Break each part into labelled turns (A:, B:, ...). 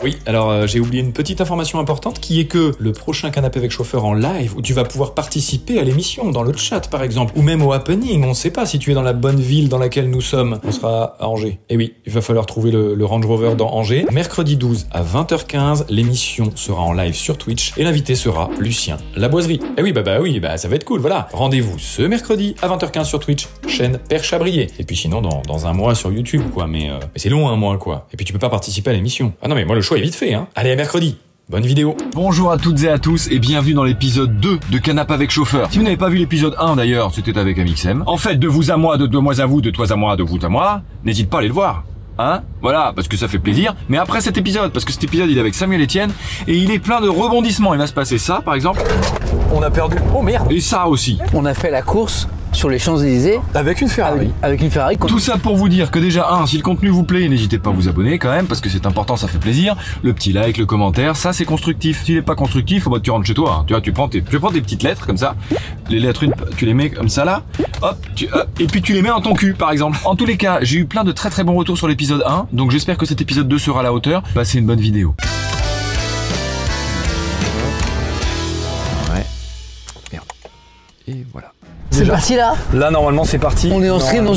A: Oui, alors j'ai oublié une petite information importante qui est que le prochain canapé avec chauffeur en live où tu vas pouvoir participer à l'émission, dans le chat par exemple, ou même au happening, on ne sait pas si tu es dans la bonne ville dans laquelle nous sommes. On sera à Angers. Et oui, il va falloir trouver le Range Rover dans Angers. Mercredi 12 à 20h15, l'émission sera en live sur Twitch et l'invité sera Lucien Laboiserie. Et oui, bah ça va être cool, voilà. Rendez-vous ce mercredi à 20h15 sur Twitch, chaîne Perche à briller. Et puis sinon dans un mois sur YouTube quoi, mais c'est long un mois quoi. Et puis tu peux pas participer à l'émission. Ah non mais moi le choix est vite fait hein. Allez à mercredi. Bonne vidéo.
B: Bonjour à toutes et à tous et bienvenue dans l'épisode 2 de Canap avec chauffeur. Si vous n'avez pas vu l'épisode 1 d'ailleurs, c'était avec Amixem. En fait, de vous à moi, de moi à vous, de toi à moi, de vous à moi, n'hésite pas à aller le voir. Hein? Voilà, parce que ça fait plaisir. Mais après cet épisode, parce que cet épisode il est avec Samuel Etienne et il est plein de rebondissements. Il va se passer ça par exemple.
C: On a perdu. Oh merde.
B: Et ça aussi.
D: On a fait la course sur les Champs-Élysées
C: avec une Ferrari.
D: Avec une Ferrari.
B: Tout ça pour vous dire que déjà, si le contenu vous plaît, n'hésitez pas à vous abonner quand même, parce que c'est important, ça fait plaisir. Le petit like, le commentaire, ça c'est constructif. S'il est pas constructif, tu rentres chez toi. Hein. Tu vois, tu prends des petites lettres comme ça. Les lettres, tu les mets comme ça là. Hop, et puis tu les mets dans ton cul par exemple. En tous les cas, j'ai eu plein de très bons retours sur l'épisode 1, donc j'espère que cet épisode 2 sera à la hauteur. Passez une bonne vidéo. Ouais. Merde. Et voilà.
D: C'est parti là.
C: Là normalement c'est parti.
D: On est en stream dans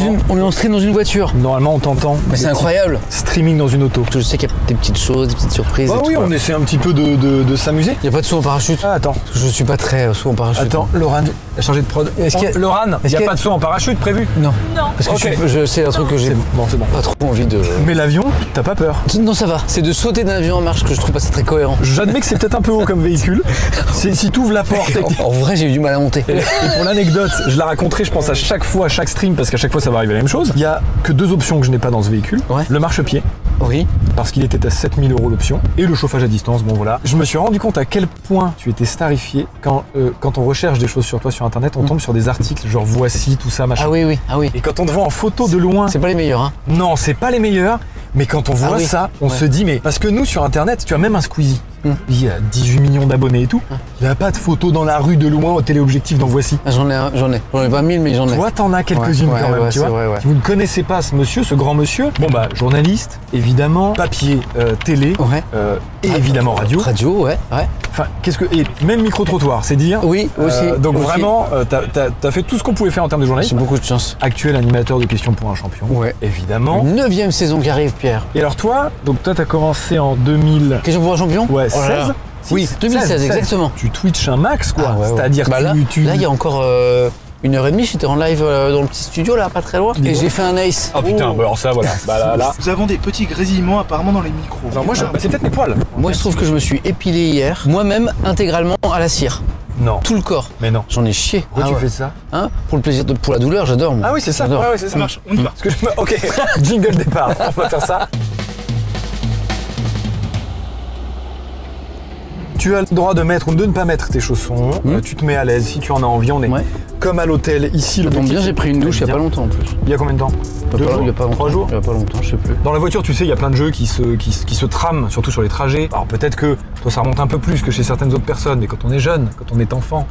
D: une voiture.
C: Normalement on t'entend.
D: Mais c'est incroyable.
C: Streaming dans une auto.
D: Je sais qu'il y a des petites choses, des petites surprises.
C: Bah oui, on essaie un petit peu de s'amuser.
D: Il n'y a pas de saut en parachute.
C: Ah attends.
D: Je suis pas très saut en parachute.
C: Attends, Laurent a changé de prod. Laurent, il n'y a pas de saut en parachute prévu?
D: Non.
E: Non.
D: Parce que c'est un truc que j'ai pas trop envie de...
C: Mais l'avion, t'as pas peur?
D: Non ça va. C'est de sauter d'un avion en marche que je trouve pas ça très cohérent.
C: J'admets que c'est peut-être un peu haut comme véhicule. Si t'ouvres la porte...
D: En vrai j'ai eu du mal à monter.
C: Et pour l'anecdote, je la raconterai je pense à chaque fois, à chaque stream, parce qu'à chaque fois ça va arriver la même chose. Il y a que deux options que je n'ai pas dans ce véhicule.
D: Ouais.
C: Le marchepied.
D: Oui.
C: Parce qu'il était à 7000 € l'option. Et le chauffage à distance, bon voilà. Je me suis rendu compte à quel point tu étais starifié quand on recherche des choses sur toi sur internet, on tombe sur des articles genre voici, tout ça, machin.
D: Ah oui.
C: Et quand on te voit en photo de loin...
D: C'est pas les meilleurs hein.
C: Non, c'est pas les meilleurs. Mais quand on voit ça, on se dit mais... Parce que nous sur internet, tu as même un Squeezie. Il y a 18 millions d'abonnés et tout. Il n'y a pas de photos dans la rue de loin au téléobjectif dans Voici.
D: J'en ai pas 1000 mais j'en ai.
C: Toi t'en as quelques-unes quand même, tu vois.
D: Vrai,
C: Si vous ne connaissez pas ce monsieur, ce grand monsieur, bon bah journaliste, évidemment, papier, télé, et évidemment radio.
D: Radio, ouais.
C: Enfin, et même micro-trottoir, c'est dire.
D: Oui, aussi.
C: Donc
D: aussi.
C: vraiment, t'as fait tout ce qu'on pouvait faire en termes de journalisme.
D: J'ai beaucoup de chance.
C: Actuel animateur de Questions pour un champion. Ouais. Évidemment.
D: 9e saison qui arrive, Pierre.
C: Et alors toi, t'as commencé en 2000.
D: Questions pour un champion?
C: Ouais, 16.
D: Oui, 2016, exactement.
C: Tu Twitch un max, quoi. C'est-à-dire
D: là,
C: tu...
D: Là, il y a encore 1h30, j'étais en live dans le petit studio, là, pas très loin. Et j'ai fait un ace.
C: Oh putain, bah alors ça, voilà. Bah là.
F: Nous avons des petits grésillements apparemment dans les micros.
C: Non, moi, c'est peut-être mes poils.
D: Moi, je trouve que je me suis épilé hier, moi-même, intégralement à la cire.
C: Non.
D: Tout le corps.
C: Mais non.
D: J'en ai chié.
C: Pourquoi tu fais ça?
D: Hein? Pour le plaisir, pour la douleur, j'adore.
C: Ah oui, c'est ça. Ouais, c'est ça.
F: Ça marche, on y va.
C: Ok, jingle départ. On va faire ça. Tu as le droit de mettre ou de ne pas mettre tes chaussons. Tu te mets à l'aise si tu en as envie. On est comme à l'hôtel ici.
D: Ça tombe bien, j'ai pris une douche il n'y a pas longtemps en plus.
C: Il y a combien de temps?
D: 2 jours? Il y a pas longtemps.
C: 3 jours?
D: Il n'y a pas longtemps, je sais plus.
C: Dans la voiture, tu sais, il y a plein de jeux qui se trament, surtout sur les trajets. Alors peut-être que toi, ça remonte un peu plus que chez certaines autres personnes, mais quand on est jeune, quand on est enfant,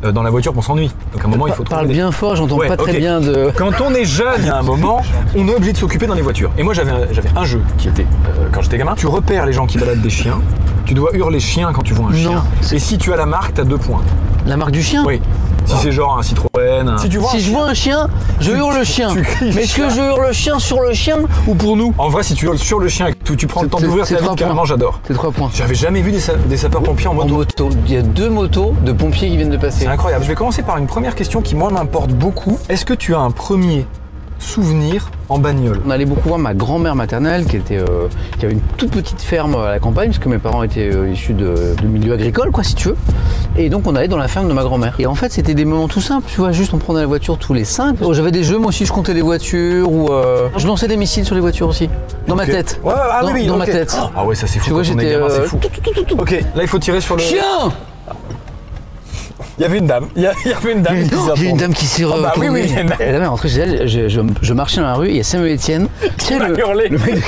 C: dans la voiture, on s'ennuie. Donc à un moment, il faut trouver.
D: Parle bien fort, j'entends pas très bien de.
C: Quand on est jeune, il y a un moment, on est obligé de s'occuper dans les voitures. Et moi, j'avais un jeu qui était, quand j'étais gamin, tu repères les gens qui baladent des chiens. Tu dois hurler chien quand tu vois un chien. Et si tu as la marque, t'as 2 points.
D: La marque du chien?
C: Oui. Si c'est genre un Citroën.
D: Si je vois un chien, je hurle le chien. Mais est-ce que je hurle le chien sur le chien ou pour nous?
C: En vrai, si tu hurles sur le chien et que tu prends le temps d'ouvrir ta vitre, carrément, j'adore.
D: C'est 3 points.
C: J'avais jamais vu des sapeurs-pompiers en moto.
D: Il y a 2 motos de pompiers qui viennent de passer.
C: C'est incroyable. Je vais commencer par une première question qui, moi, m'importe beaucoup. Est-ce que tu as un premier souvenir en bagnole?
D: On allait beaucoup voir ma grand-mère maternelle qui avait une toute petite ferme à la campagne parce que mes parents étaient issus de milieu agricole quoi si tu veux. Et donc on allait dans la ferme de ma grand-mère. Et en fait c'était des moments tout simples, tu vois, juste on prenait la voiture tous les 5. J'avais des jeux moi aussi, je comptais les voitures ou je lançais des missiles sur les voitures aussi. Dans ma tête.
C: Ouais,
D: dans ma tête.
C: Ah ouais ça c'est fou.
D: Tu vois j'étais
C: c'est fou. Ok, là il faut tirer sur le...
D: Chien.
C: Il y avait une dame. Il y avait une dame.
D: Il y a une dame qui s'est retournée.
C: Oui,
D: et la dame est rentrée chez elle. Je marchais dans la rue. Il y a Samuel Etienne.
C: Qui m'a hurlé.
D: Le mec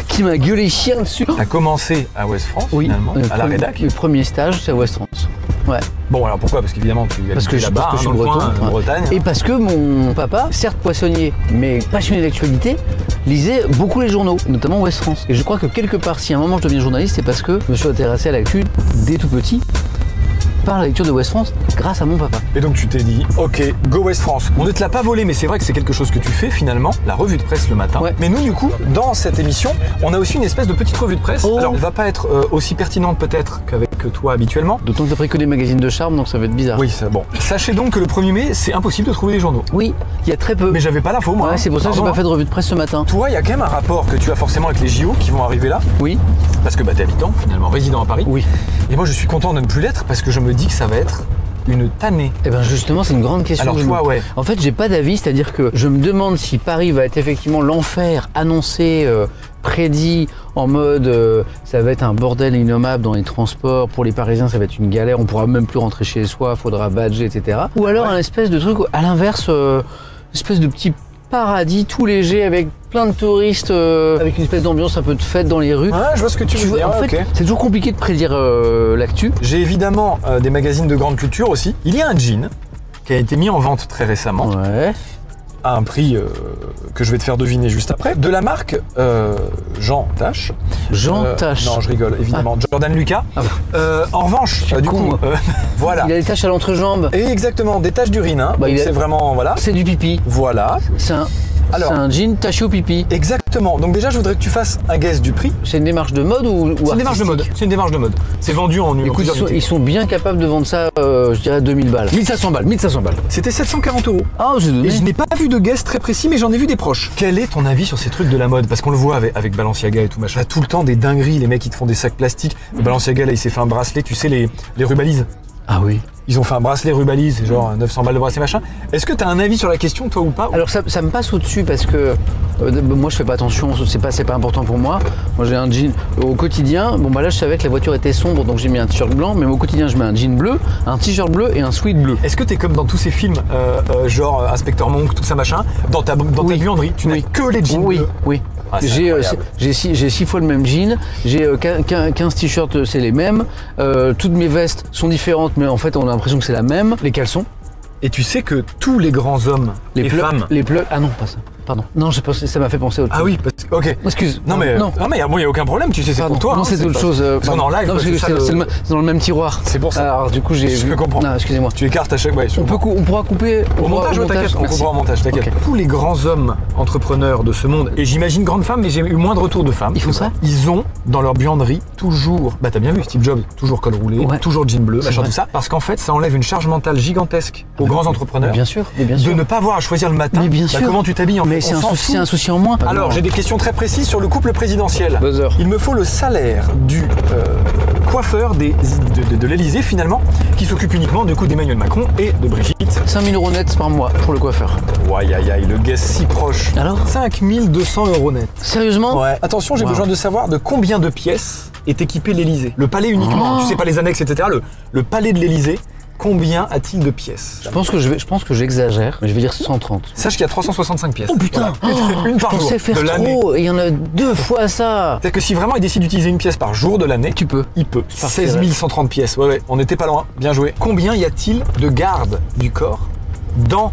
D: qui m'a gueulé chien dessus.
C: T'as commencé à West France finalement, à la rédac.
D: Le premier stage, c'est à West France. Ouais.
C: Bon, alors pourquoi? Parce qu'évidemment, tu
D: Parce que
C: habitais là-bas,
D: je suis
C: dans le
D: breton.
C: coin, en
D: ouais.
C: Bretagne.
D: Et parce que mon papa, certes poissonnier, mais passionné d'actualité, lisait beaucoup les journaux, notamment Ouest France. Et je crois que quelque part, si à un moment je deviens journaliste, c'est parce que je me suis intéressé à l'actu dès tout petit par la lecture de Ouest France grâce à mon papa.
C: Et donc tu t'es dit, ok, go West France. On ne te l'a pas volé, mais c'est vrai que c'est quelque chose que tu fais finalement, la revue de presse le matin.
D: Ouais.
C: Mais nous, du coup, dans cette émission, on a aussi une espèce de petite revue de presse.
D: Oh.
C: Alors, elle va pas être aussi pertinente peut-être qu'avec toi habituellement.
D: D'autant que t'as pris que des magazines de charme, donc ça va être bizarre.
C: Oui, c'est bon. Sachez donc que le 1er mai, c'est impossible de trouver des journaux.
D: Oui, il y a très peu.
C: Mais j'avais pas l'info, moi.
D: Ouais, c'est pour ça que j'ai
C: Pardon,
D: pas fait de revue de presse ce matin.
C: Toi, il y a quand même un rapport que tu as forcément avec les JO qui vont arriver là,
D: Oui.
C: parce que bah, t'es habitant, finalement, résident à Paris.
D: Oui.
C: Et moi, je suis content de ne plus l'être parce que je me dis que ça va être une tannée.
D: Eh bien justement, c'est une grande question.
C: Alors
D: que je
C: toi,
D: me-
C: ouais.
D: En fait, j'ai pas d'avis, c'est-à-dire que je me demande si Paris va être effectivement l'enfer annoncé, prédit, en mode ça va être un bordel innommable dans les transports, pour les Parisiens ça va être une galère, on pourra même plus rentrer chez soi, faudra badger, etc. Ou alors un espèce de truc, à l'inverse, espèce de petit paradis tout léger avec plein de touristes, avec une espèce d'ambiance un peu de fête dans les rues.
C: Ouais, je vois ce que tu veux
D: vois,
C: dire.
D: en
C: ouais,
D: fait,
C: ok.
D: c'est toujours compliqué de prédire l'actu.
C: J'ai évidemment des magazines de grande culture aussi. Il y a un jean qui a été mis en vente très récemment
D: Ouais.
C: à un prix que je vais te faire deviner juste après, de la marque Jean Tache.
D: Jean Tache.
C: Non, je rigole, évidemment. Jordan Lucas.
D: Ah
C: En revanche,
D: suis
C: du
D: con,
C: coup,
D: moi.
C: voilà.
D: Il a des taches à l'entrejambe.
C: Et exactement, des taches d'urine. Hein.
D: Bah,
C: Donc
D: il a-
C: c'est vraiment, voilà.
D: C'est du pipi.
C: Voilà.
D: C'est un,
C: Alors.
D: c'est un jean taché au pipi.
C: Exactement. Donc déjà, je voudrais que tu fasses un guess du prix.
D: C'est une démarche de mode ou
C: C'est une démarche de mode.
D: artistique?
C: C'est une démarche de mode. C'est vendu en
D: Écoute,
C: plusieurs unités.
D: ils sont bien capables de vendre ça, je dirais 2000 balles. 1500 balles, 1500 balles.
C: C'était 740 €.
D: Ah, j'ai donné.
C: Et je n'ai pas vu de guess très précis, mais j'en ai vu des proches. Quel est ton avis sur ces trucs de la mode? Parce qu'on le voit avec Balenciaga et tout machin. T'as tout le temps des dingueries, les mecs qui te font des sacs plastiques. Balenciaga, là, il s'est fait un bracelet, tu sais, les rubalises.
D: Ah oui.
C: Ils ont fait un bracelet rubalise, c'est genre 900 balles de bracelet machin. Est-ce que t'as un avis sur la question, toi ou pas?
D: Alors ça me passe au-dessus parce que moi je fais pas attention, c'est pas important pour moi. Moi j'ai un jean au quotidien. Bon bah là je savais que la voiture était sombre donc j'ai mis un t-shirt blanc, mais au quotidien je mets un jean bleu, un t-shirt bleu et un sweat bleu.
C: Est-ce que t'es comme dans tous ces films, genre Inspecteur Monk, tout ça machin, dans ta
D: Oui.
C: buanderie, tu n'as
D: Oui.
C: que les jeans
D: Oui,
C: bleus?
D: oui.
C: Ah, c'est
D: J'ai
C: incroyable.
D: j'ai 6 fois le même jean, j'ai 15 t-shirts, c'est les mêmes, toutes mes vestes sont différentes mais en fait on a l'impression que c'est la même, les caleçons,
C: Et tu sais que tous les grands hommes et femmes...
D: les plugs, ah non pas ça, pardon. Non j'ai pensé, ça m'a fait penser à autre chose.
C: Ah oui, parce que... Ok.
D: Excuse.
C: Non mais
D: non.
C: il n'y a aucun problème, tu sais, c'est
D: Pardon.
C: pour toi.
D: Non,
C: hein,
D: c'est autre
C: pas-
D: chose.
C: Parce qu'on est en live,
D: Non,
C: quoi,
D: parce que
C: c'est ça,
D: c'est dans le même tiroir.
C: C'est pour ça.
D: Alors du coup j'ai.
C: Je peux comprendre.
D: Non, excusez-moi.
C: Tu écartes à chaque... Ouais,
D: On pourra couper.
C: Au montage, ouais, t'inquiète, on
D: merci.
C: coupera au montage, t'inquiète.
D: Ok.
C: Tous les grands hommes entrepreneurs de ce monde, et j'imagine grandes femmes, mais j'ai eu moins de retours de femmes.
D: Ils font ça?
C: Ils ont dans leur buanderie toujours, bah t'as bien vu Steve Jobs, toujours col roulé,
D: Ouais.
C: toujours jean bleu,
D: C'est
C: machin
D: vrai.
C: tout ça, parce qu'en fait ça enlève une charge mentale gigantesque aux grands entrepreneurs.
D: Bien sûr, mais bien
C: De
D: sûr.
C: ne pas avoir à choisir le matin.
D: Mais bien
C: Bah,
D: sûr.
C: comment tu t'habilles en
D: Mais
C: fait,
D: c'est
C: on
D: un
C: s'en
D: souci,
C: fout.
D: un souci en moins.
C: Alors j'ai des questions très précises sur le couple présidentiel.
D: Buzzer.
C: Il me faut le salaire du coiffeur de l'Elysée finalement, qui s'occupe uniquement du coup d'Emmanuel Macron et de Brigitte.
D: 5000 € net par mois pour le coiffeur.
C: Aïe aïe aïe, le guess si proche.
D: Alors
C: 5200 € net.
D: Sérieusement?
C: Ouais. Attention, j'ai
D: Wow.
C: besoin de savoir de combien de pièces est équipé l'Elysée. Le palais uniquement,
D: Oh.
C: tu sais pas les annexes, etc. Le palais de l'Elysée, combien a-t-il de pièces?
D: Je pense que j'exagère, mais je vais dire 130.
C: Sache qu'il y a 365 pièces.
D: Oh putain.
C: Voilà. Une par
D: Je
C: jour
D: pensais faire
C: de l'année.
D: trop. Et il y en a 2 fois ça.
C: C'est-à-dire que si vraiment il décide d'utiliser une pièce par jour de l'année,
D: Tu peux.
C: il peut.
D: Parfait,
C: 16 130 pièces. Ouais, on n'était pas loin. Bien joué. Combien y a-t-il de gardes du corps dans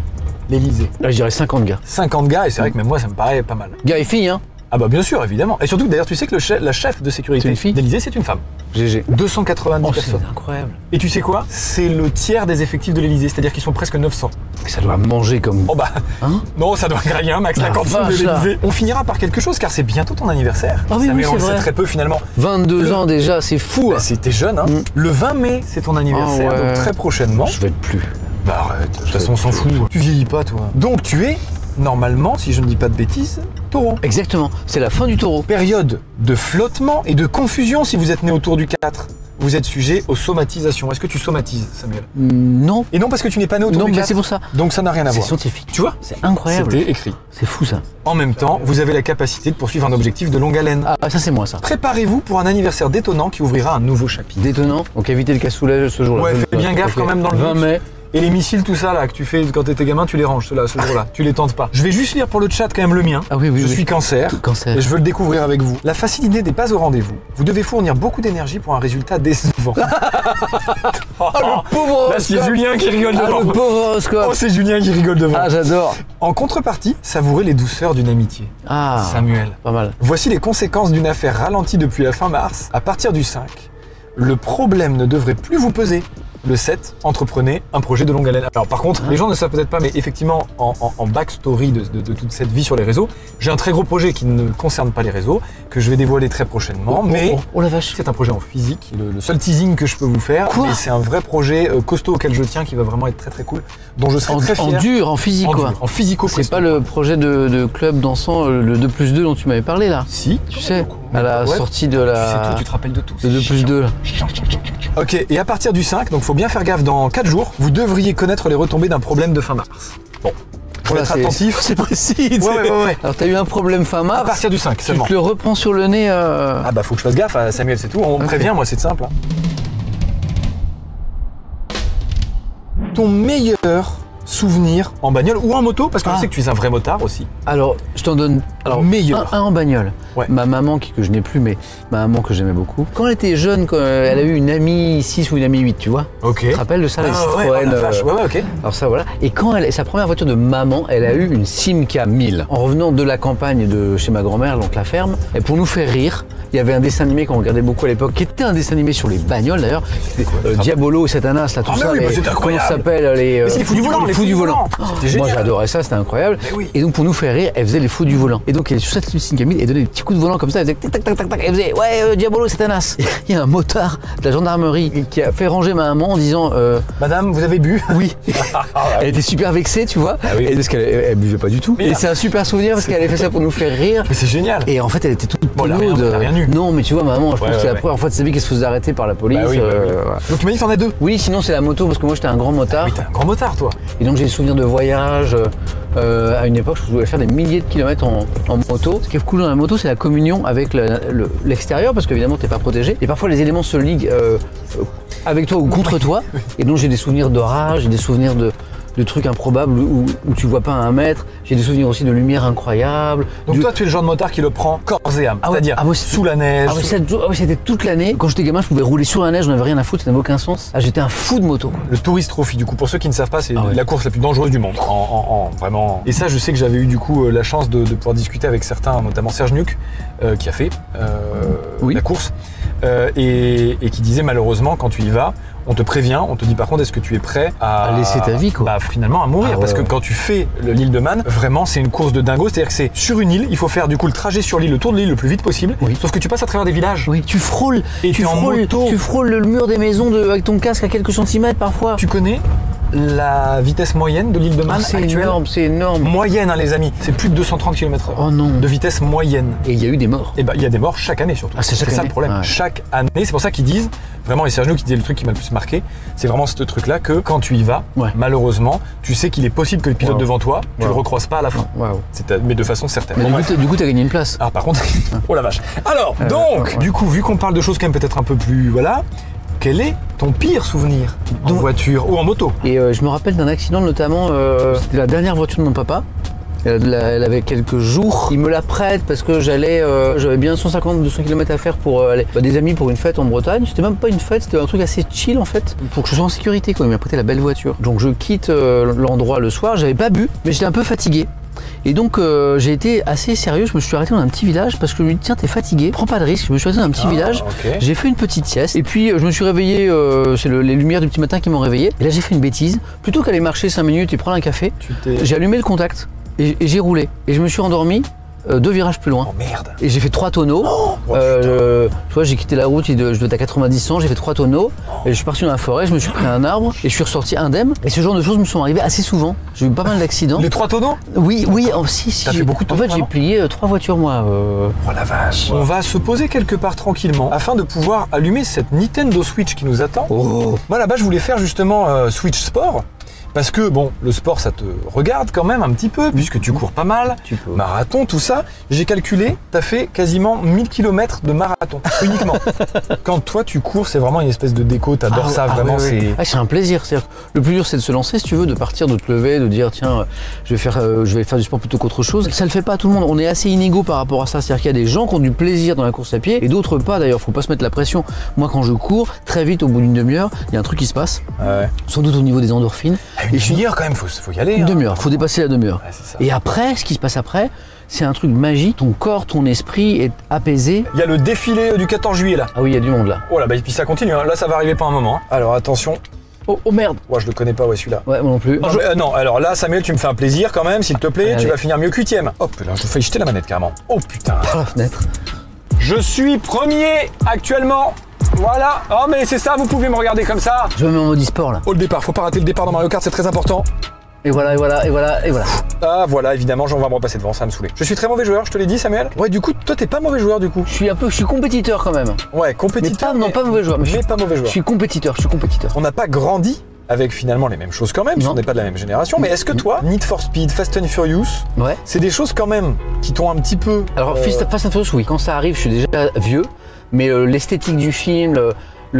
C: l'Elysée?
D: Là je dirais 50 gars.
C: 50 gars, et c'est vrai que même moi ça me paraît pas mal.
D: Gars et filles, hein.
C: Ah bah bien sûr, évidemment. Et surtout, d'ailleurs, tu sais que la chef de
D: C'est
C: sécurité
D: une fille
C: d'Elysée, c'est une femme.
D: GG.
C: 290
D: Oh, c'est
C: personnes.
D: incroyable.
C: Et tu sais quoi? C'est le tiers des effectifs de l'Elysée, c'est-à-dire qu'ils sont presque 900.
D: Ça doit manger comme.
C: Oh bah,
D: Hein?
C: non, ça doit grailler un max
D: La
C: la cantine de
D: vache, là.
C: l'Elysée. On finira par quelque chose car c'est bientôt ton anniversaire.
D: Ah oui,
C: Samuel,
D: oui,
C: on
D: c'est
C: le sait
D: vrai.
C: très peu finalement.
D: 22 ans déjà, c'est fou.
C: Bah, c'était jeune, hein. Le 20 mai, c'est ton anniversaire,
D: Ah ouais.
C: donc très prochainement.
D: Je vais être plus.
C: Bah arrête, de toute façon on s'en fout. Tu vieillis pas toi. Donc tu es, normalement, si je ne dis pas de bêtises, taureau.
D: Exactement, c'est la fin du taureau.
C: Période de flottement et de confusion si vous êtes né autour du 4. Vous êtes sujet aux somatisations. Est-ce que tu somatises, Samuel?
D: Non,
C: Et non parce que tu n'es pas né autour
D: non,
C: du
D: mais
C: 4.
D: c'est pour ça.
C: Donc ça n'a rien à
D: C'est
C: voir.
D: scientifique.
C: Tu vois?
D: C'est incroyable.
C: C'était écrit.
D: C'est fou ça.
C: En même temps, vous avez la capacité de poursuivre un objectif de longue haleine.
D: Ah, ça c'est moi ça.
C: Préparez-vous pour un anniversaire détonnant qui ouvrira un nouveau chapitre.
D: Détonnant, donc éviter le cassoulet ce jour-là.
C: Ouais,
D: Je
C: fais
D: le
C: bien
D: note.
C: gaffe
D: Ok.
C: quand même dans le
D: 20
C: doute.
D: mai.
C: Et les missiles, tout ça là que tu fais quand t'étais gamin, tu les ranges ceux-là, ce jour-là. Tu les tentes pas. Je vais juste lire pour le chat quand même le mien.
D: Ah oui, oui,
C: Je
D: oui.
C: suis cancer.
D: Cancer.
C: Et je veux le découvrir avec vous. La facilité n'est pas au rendez-vous. Vous devez fournir beaucoup d'énergie pour un résultat décevant.
D: Oh, le pauvre
C: Là, c'est
D: horoscope.
C: Julien qui rigole
D: Ah,
C: devant.
D: le pauvre horoscope.
C: Oh, c'est Julien qui rigole devant.
D: Ah, j'adore.
C: En contrepartie, savourez les douceurs d'une amitié.
D: Ah,
C: Samuel.
D: pas mal.
C: Voici les conséquences d'une affaire ralentie depuis la fin mars. À partir du 5, le problème ne devrait plus vous peser. Le 7, entreprenez un projet de longue haleine. Alors par contre, les gens ne savent peut-être pas, mais effectivement, en backstory de toute cette vie sur les réseaux, j'ai un très gros projet qui ne concerne pas les réseaux, que je vais dévoiler très prochainement, mais
D: Oh la vache.
C: c'est un projet en physique. Le seul teasing que je peux vous faire,
D: Quoi
C: mais c'est un vrai projet costaud auquel je tiens, qui va vraiment être très très cool, dont je serai très
D: En
C: fier.
D: dur, en physique,
C: En
D: quoi.
C: dur, en physico
D: C'est pas le projet de club dansant, le 2+2 dont tu m'avais parlé, là.
C: Si.
D: Tu sais, à la
C: Ouais.
D: sortie de
C: Tu sais
D: la...
C: tout, tu te rappelles de tout.
D: Le 2+2, là.
C: Ok, et à partir du 5, donc faut bien faire gaffe, dans 4 jours, vous devriez connaître les retombées d'un problème de fin mars. Bon, faut
D: Voilà,
C: être attentif.
D: C'est précis.
C: Ouais.
D: Alors, t'as eu un problème fin
C: À
D: mars.
C: partir du 5
D: Tu
C: seulement.
D: te le reprends sur le nez.
C: Ah bah faut que je fasse gaffe, Samuel, c'est tout. On me
D: Ok.
C: prévient, moi c'est simple. Ton meilleur souvenir en bagnole ou en moto, parce que je sais que tu es un vrai motard aussi.
D: Alors, je t'en donne
C: Meilleur.
D: un en bagnole.
C: Ouais.
D: Ma maman, que je n'ai plus, mais ma maman que j'aimais beaucoup. Quand elle était jeune, quand elle a eu une amie 6 ou une amie 8, tu vois.
C: Ok.
D: Tu te rappelles de ça, la
C: Ouais,
D: Citroën
C: oh la vache. Ouais, ok.
D: Alors ça, voilà. Et quand sa première voiture de maman, elle a eu une Simca 1000. En revenant de la campagne de chez ma grand-mère, donc la ferme, et pour nous faire rire, il y avait un dessin animé qu'on regardait beaucoup à l'époque, qui était un dessin animé sur les bagnoles d'ailleurs. C'était, Diabolo, Satanas, là, tout
C: Ah, mais
D: ça.
C: oui, mais
D: les-
C: c'était
D: comment
C: incroyable.
D: ça s'appelle les
C: Mais c'est les fous du volant,
D: les fous du volant.
C: C'était
D: Moi
C: génial.
D: j'adorais ça, c'était incroyable.
C: Mais oui.
D: Et donc pour nous faire rire, elle faisait les fous du volant. Et donc elle sur cette Simca 1000, elle donnait des petits coups de volant comme ça, elle faisait tac tac tac tac tac, elle faisait ouais Diabolo, Satanas. Il y a un motard de la gendarmerie qui a fait ranger ma maman en disant
C: Madame, vous avez bu?
D: oui. Elle était super vexée, tu vois.
C: Ah oui.
D: Et parce qu'elle elle buvait pas du tout.
C: Mais
D: Et
C: là-
D: c'est un super souvenir parce qu'elle avait fait ça pour nous faire rire.
C: Mais c'est génial.
D: Et en fait, elle était toute
C: Bon, elle a rien-
D: peloude.
C: elle a rien eu.
D: Non, mais tu vois, maman, je pense que c'est la
C: ouais.
D: première fois de sa vie qu'elle se faisait arrêter par la police.
C: Bah oui.
D: voilà.
C: Donc tu m'as dit que t'en as 2.
D: Oui, sinon c'est la moto parce que moi j'étais un grand motard.
C: Oui, t'es un grand motard, toi.
D: Et donc j'ai des souvenirs de voyage. À une époque, je pouvais faire des milliers de kilomètres en moto. Ce qui est cool dans la moto, c'est la communion avec l'extérieur parce qu'évidemment, t'es pas protégé. Et parfois, les éléments se liguent avec toi ou contre toi. Et donc, j'ai des souvenirs d'orage, j'ai des souvenirs de trucs improbables où tu vois pas à 1 mètre. J'ai des souvenirs aussi de lumière incroyable.
C: Donc toi, tu es le genre de motard qui le prend corps et âme.
D: Ah ouais.
C: C'est-à-dire
D: Ah ouais, c'est-
C: sous la neige.
D: Ah ouais, c'était toute l'année. Quand j'étais gamin, je pouvais rouler sur la neige, j'en avais rien à foutre, ça n'avait aucun sens. Ah, j'étais un fou de moto.
C: Le Tourist Trophy, du coup, pour ceux qui ne savent pas, c'est
D: Ah ouais.
C: la course la plus dangereuse du monde. Vraiment. Et ça, je sais que j'avais eu du coup la chance de pouvoir discuter avec certains, notamment Serge Nuc, qui a fait
D: Oui.
C: la course, et qui disait malheureusement, quand tu y vas, on te prévient, on te dit par contre, est-ce que tu es prêt
D: À laisser ta vie, quoi.
C: Bah, finalement, à mourir.
D: Ah ouais,
C: parce que
D: ouais.
C: quand tu fais l'île de Man, vraiment, c'est une course de dingo. C'est-à-dire que c'est sur une île, il faut faire du coup le trajet sur l'île, le tour de l'île le plus vite possible.
D: Oui.
C: Sauf que tu passes à travers des villages.
D: Oui, tu frôles.
C: Et
D: tu
C: t'es en
D: frôles,
C: moto.
D: tu frôles le mur des maisons avec ton casque à quelques centimètres parfois.
C: Tu connais la vitesse moyenne de l'île de Man
D: Ah, c'est
C: actuelle?
D: énorme, c'est énorme.
C: Moyenne, hein, les amis. C'est plus de 230 km/h.
D: Oh non.
C: De vitesse moyenne.
D: Et il y a eu des morts.
C: Et bah, il y a des morts chaque année surtout.
D: Ah, c'est chaque
C: ça
D: année.
C: le problème.
D: Ouais.
C: Chaque année. C'est pour ça qu'ils disent, vraiment, et Serge Nuc qui disait le truc qui m'a le plus marqué, c'est vraiment ce truc-là que quand tu y vas,
D: Ouais.
C: malheureusement, tu sais qu'il est possible que le pilote
D: Wow.
C: devant toi, tu
D: Wow.
C: le recroises pas à la fin.
D: Waouh.
C: Mais de façon certaine.
D: Mais
C: Bon, bref.
D: du coup, t'as gagné une place.
C: Ah, par contre, oh la vache. Alors, donc,
D: ouais.
C: du coup, vu qu'on parle de choses quand même peut-être un peu plus, voilà, quel est ton pire souvenir en
D: Donc-
C: voiture ou en moto?
D: Et je me rappelle d'un accident notamment, c'était la dernière voiture de mon papa. Elle avait quelques jours. Il me la prête parce que j'avais bien 150-200 km à faire pour aller des amis pour une fête en Bretagne. C'était même pas une fête, c'était un truc assez chill en fait, pour que je sois en sécurité quoi. Il m'a prêté la belle voiture. Donc je quitte l'endroit le soir. J'avais pas bu, mais j'étais un peu fatigué. Et donc j'ai été assez sérieux, je me suis arrêté dans un petit village parce que je lui ai dit tiens t'es fatigué, prends pas de risque, je me suis arrêté dans un petit village,
C: ok.
D: j'ai fait une petite sieste et puis je me suis réveillé, c'est les lumières du petit matin qui m'ont réveillé et là j'ai fait une bêtise, plutôt qu'aller marcher 5 minutes et prendre un café,
C: Tu t'es...
D: j'ai allumé le contact et j'ai roulé et je me suis endormi 2 virages plus loin.
C: Oh merde.
D: Et j'ai fait 3 tonneaux. Tu vois, j'ai quitté la route, je devais être à 90-100, j'ai fait 3 tonneaux. Et je suis parti dans la forêt, je me suis pris un arbre et je suis ressorti indemne. Et ce genre de choses me sont arrivées assez souvent. J'ai eu pas mal d'accidents.
C: Les 3 tonneaux?
D: Oui, si.
C: T'as fait beaucoup de
D: En fait,
C: tonneaux,
D: j'ai
C: non
D: plié 3 voitures, moi.
C: Oh la vache. On va se poser quelque part tranquillement afin de pouvoir allumer cette Nintendo Switch qui nous attend.
D: Oh.
C: Moi là-bas je voulais faire justement Switch Sport, Parce que bon, le sport ça te regarde quand même un petit peu, puisque tu cours pas mal,
D: Tu peux.
C: marathon, tout ça. J'ai calculé, t'as fait quasiment 1000 km de marathon, uniquement. Quand toi tu cours, c'est vraiment une espèce de déco, t'adores ça, vraiment,
D: oui, oui.
C: c'est...
D: C'est un plaisir. C'est-à-dire que le plus dur, c'est de se lancer, si tu veux, de partir, de te lever, de dire tiens, je vais faire du sport plutôt qu'autre chose. Ça le fait pas à tout le monde. On est assez inégaux par rapport à ça. C'est-à-dire qu'il y a des gens qui ont du plaisir dans la course à pied et d'autres pas. D'ailleurs, faut pas se mettre la pression. Moi, quand je cours, très vite, au bout d'une demi-heure, il y a un truc qui se passe.
C: Ouais.
D: Sans doute au niveau des endorphines.
C: Une demi-heure quand même, faut y aller.
D: Une
C: hein.
D: demi-heure. Faut dépasser la demi-heure.
C: Ouais, c'est ça.
D: Et après, ce qui se passe après, c'est un truc magique. Ton corps, ton esprit est apaisé.
C: Il y a le défilé du 14 juillet là.
D: Ah oui, il y a du monde là.
C: Oh là, bah, et puis ça continue, hein. Là ça va arriver pas un moment. Hein. Alors attention,
D: Oh merde.
C: moi je le connais pas, ouais, celui-là.
D: Ouais, moi non plus.
C: Non, non, alors là Samuel, tu me fais un plaisir quand même, s'il te plaît,
D: Allez,
C: tu
D: allez.
C: vas finir mieux que 8ème. Hop là, je failli jeter la manette carrément. Oh putain.
D: Par la fenêtre.
C: Je suis premier actuellement. Voilà. Oh mais c'est ça, vous pouvez me regarder comme ça.
D: Je me mets en mode e-sport là.
C: Oh le départ, faut pas rater le départ dans Mario Kart, c'est très important.
D: Et voilà, et voilà, et voilà, et voilà.
C: Ah voilà, évidemment, on va me repasser devant, ça va me saouler. Je suis très mauvais joueur, je te l'ai dit Samuel. Ouais, du coup, toi t'es pas mauvais joueur du coup.
D: Je suis compétiteur quand même.
C: Ouais,
D: Mais
C: compétiteur.
D: pas mauvais joueur.
C: Mais pas mauvais
D: Je
C: joueur.
D: suis compétiteur.
C: On n'a pas grandi avec finalement les mêmes choses quand même, parce
D: Non.
C: qu'on n'est pas de la même génération. Mais est-ce que toi, Need for Speed, Fast and Furious,
D: Ouais.
C: c'est des choses quand même qui t'ont un petit peu...
D: Alors, Fast and Furious, oui. Quand ça arrive, je suis déjà vieux. Mais l'esthétique du film,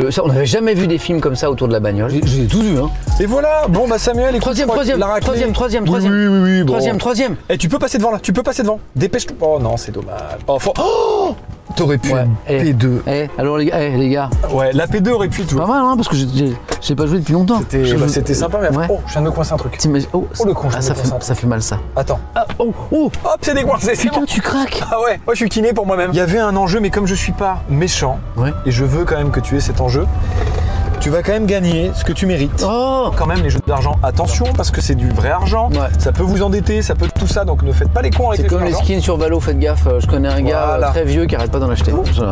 D: ça, on n'avait jamais vu des films comme ça autour de la bagnole. J'ai tout vu, hein.
C: Et voilà, bon bah Samuel, écoute,
D: Troisième,
C: je crois que la raclée-
D: troisième.
C: Oui, bon.
D: Troisième.
C: Eh, tu peux passer devant là, tu peux passer devant. Dépêche-toi. Oh non, c'est dommage. Oh, oh t'aurais pu
D: Ouais.
C: P2.
D: Alors les gars,
C: Ouais, la P2 aurait pu tout.
D: pas mal, hein, parce que j'ai pas joué depuis longtemps.
C: C'était sympa, mais
D: Ouais.
C: oh, je viens de me coincer un truc.
D: Oh,
C: Oh, le con, je
D: ah,
C: me
D: ça,
C: concentre.
D: ça fait mal ça.
C: Attends.
D: Ah, oh,
C: Hop, c'est décoincé, c'est
D: putain,
C: bon.
D: tu craques.
C: Ah ouais, moi je suis kiné pour moi-même. Il y avait un enjeu, mais comme je suis pas méchant,
D: Ouais.
C: et je veux quand même que tu aies cet enjeu, tu vas quand même gagner ce que tu mérites.
D: Oh.
C: Quand même, les jeux d'argent, attention, parce que c'est du vrai argent.
D: Ouais.
C: Ça peut vous endetter, ça peut tout ça, donc ne faites pas les cons avec
D: C'est
C: les jeux
D: comme les
C: d'argent.
D: skins sur Valo, faites gaffe. Je connais un gars
C: Voilà.
D: très vieux qui arrête pas d'en acheter.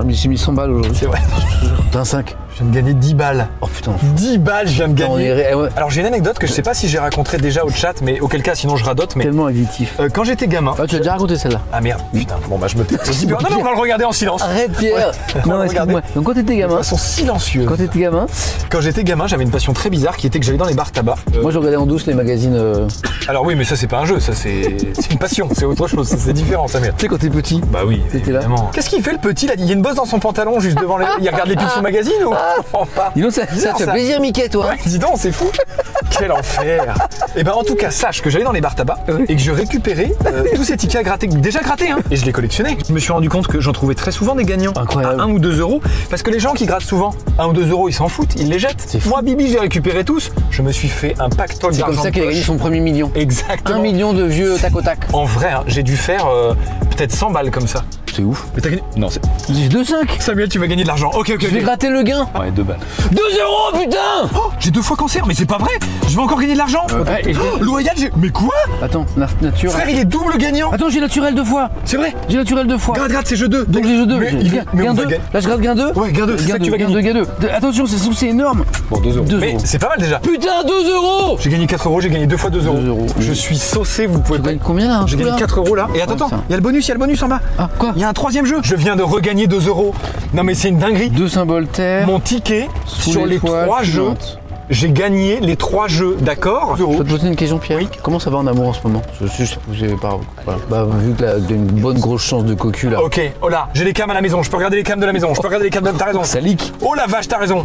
D: J'ai mis 100 balles aujourd'hui.
C: C'est vrai.
D: T'as un 5.
C: Je viens de gagner 10 balles.
D: Oh putain.
C: 10 balles, je viens de
D: On
C: gagner.
D: est ouais,
C: Alors j'ai une anecdote que je sais pas si j'ai racontée déjà au chat, mais auquel cas sinon je radote. Mais
D: tellement addictif.
C: quand j'étais gamin.
D: Ah, tu as déjà raconté celle-là.
C: Ah merde, putain. Bon bah je me tais. Non mais on va le regarder en silence.
D: Arrête Pierre. Non,
C: Ouais,
D: excuse-moi. Donc quand t'étais
C: De
D: gamin,
C: façon silencieuse. Quand j'étais gamin, j'avais une passion très bizarre qui était que j'allais dans les bars tabac.
D: moi je regardais en douce les magazines.
C: Alors oui, mais ça c'est pas un jeu, ça c'est une passion, c'est autre chose, ça, c'est différent, Samuel.
D: Tu sais quand t'es petit.
C: Bah oui,
D: T'étais là.
C: évidemment. Qu'est-ce qu'il fait le petit là? Il y a une bosse dans son pantalon juste devant les... Il regarde les Picsou Magazine ou? Enfin,
D: Dis donc ça
C: bizarre,
D: te fait
C: ça.
D: plaisir Mickey toi.
C: Ouais, dis donc, c'est fou. Quel enfer. Et ben en tout cas, sache que j'allais dans les bars tabac et que je récupérais tous ces tickets à gratter, déjà grattés, hein. Et je les collectionnais. Je me suis rendu compte que j'en trouvais très souvent des gagnants.
D: Incroyable.
C: À 1 ou 2 euros. Parce que les gens qui grattent souvent 1 ou 2 euros, ils s'en foutent, ils les jettent.
D: C'est fou.
C: Moi, Bibi, j'ai récupéré tous. Je me suis fait un pactole
D: C'est
C: d'argent.
D: comme ça
C: de
D: qu'il a
C: poche.
D: gagné son premier million.
C: Exactement.
D: 1 million de vieux tac au tac.
C: En vrai, hein, j'ai dû faire peut-être 100 balles comme ça.
D: C'est ouf.
C: Mais t'as gagné? Non, c'est...
D: J'ai 2,5.
C: Samuel, tu vas gagner de l'argent. Ok.
D: Je vais gratter le gain.
B: Ouais, 2 balles.
D: 2 euros putain.
C: Oh, j'ai 2 fois cancer, mais c'est pas vrai. Je vais encore gagner de l'argent.
D: Ouais, et je-
C: Oh, loyal, j'ai... Mais quoi?
D: Attends, nature.
C: Frère, il est double gagnant.
D: Attends, j'ai naturel 2 fois.
C: C'est vrai.
D: J'ai naturel 2 fois.
C: Gratte, c'est jeu 2.
D: Donc j'ai jeu 2.
C: Mais
D: Gain
C: on va
D: 2.
C: gagner.
D: Là je gratte gain 2.
C: Ouais, gain 2, c'est ça que tu vas gagner.
D: Gain 2. Attention, c'est énorme.
C: Bon, 2 euros.
D: 2
C: Mais
D: euros.
C: c'est pas mal déjà.
D: Putain, 2 euros.
C: J'ai gagné 4 euros, j'ai gagné 2 fois 2 euros.
D: 2 euros.
C: Je suis saucé, vous pouvez
D: Tu
C: pas.
D: gagnes combien là?
C: J'ai gagné 4 euros là. Et attends,
D: ça.
C: il y a le bonus en bas.
D: Ah, quoi?
C: Il y a un 3e jeu. Je viens de regagner 2 euros. Non mais c'est une dinguerie.
D: 2 symboles terre.
C: Mon ticket
D: Sous
C: sur les
D: l'étoile
C: 3 jeux,
D: filante.
C: j'ai gagné les 3 jeux, d'accord?
D: Je peux te poser une question, Pierre? Comment ça va en amour en ce moment? Je sais pas. Voilà. Bah, vu que t'as une bonne grosse chance de cocu là.
C: Ok, oh là, j'ai les cams à la maison, je peux regarder les cams de la maison, je peux regarder les cams de... T'as raison.
D: Ça leak.
C: Oh la vache, t'as raison.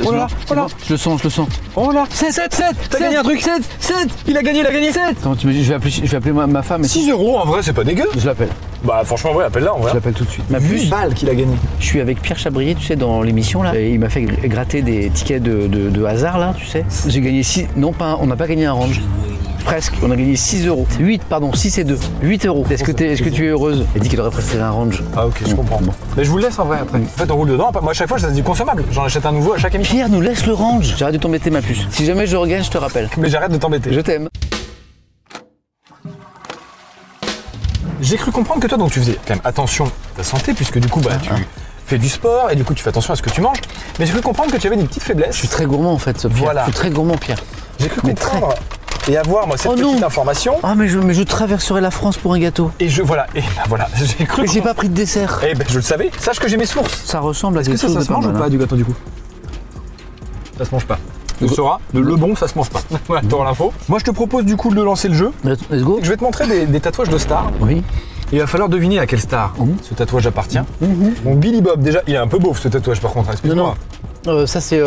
C: Oh là, oh là.
D: Je le sens.
C: Oh là,
D: 7.
C: T'as gagné un truc.
D: 7.
C: Il a gagné. 7.
D: Attends, t'imagines, je vais appeler ma femme et
C: 6 euros en vrai, c'est pas dégueu.
D: je l'appelle.
C: Bah franchement, ouais, appelle-la en
D: Je
C: vrai.
D: l'appelle tout de suite. Ma
C: 8
D: puce.
C: balles qu'il a gagné.
D: Je suis avec Pierre Chabrier, tu sais, dans l'émission là. Et il m'a fait gratter des tickets de hasard là, tu sais. J'ai gagné 6. Non, pas un, on n'a pas gagné un range. Presque. On a gagné 6 euros. 8, pardon, 6 et 2. 8 euros. Est-ce que tu es heureuse? Elle dit qu'elle aurait préféré un range.
C: Ah ok, je comprends.
D: Bon.
C: Mais je vous le laisse en vrai après. En fait, on roule dedans. Moi, à chaque fois, je laisse du consommable. J'en achète un nouveau à chaque émission.
D: Pierre, nous laisse le range. J'arrête de t'embêter, ma puce. Si jamais je regagne, je te rappelle.
C: Mais j'arrête de t'embêter.
D: Je t'aime.
C: J'ai cru comprendre que toi, donc tu faisais quand même attention à ta santé, puisque du coup, bah, tu fais du sport et du coup, tu fais attention à ce que tu manges. Mais j'ai cru comprendre que tu avais des petites faiblesses.
D: Je suis très gourmand en fait, Pierre.
C: Voilà.
D: Je suis très gourmand, Pierre.
C: J'ai cru
D: Mais
C: comprendre et avoir moi cette
D: Oh
C: petite
D: non.
C: information.
D: Ah, mais je traverserai la France pour un gâteau.
C: Et voilà, j'ai cru.
D: Mais j'ai pas pris de dessert.
C: Eh ben, je le savais. Sache que j'ai mes sources.
D: Ça ressemble à
C: Est-ce que
D: quelque chose
C: ça
D: de
C: se mange
D: pas
C: ou
D: mal,
C: pas
D: hein.
C: du gâteau du coup? Ça se mange pas. Tu le sauras, le bon, ça se mange pas. Voilà, t'auras l'info. Moi, je te propose du coup de lancer le jeu.
D: Let's go.
C: Je vais te montrer des tatouages de stars.
D: Oui.
C: Il va falloir deviner à quelle star ce tatouage appartient. Bon, Billy Bob, déjà, il est un peu beauf ce tatouage par contre, excuse-moi.
D: Non. Ça c'est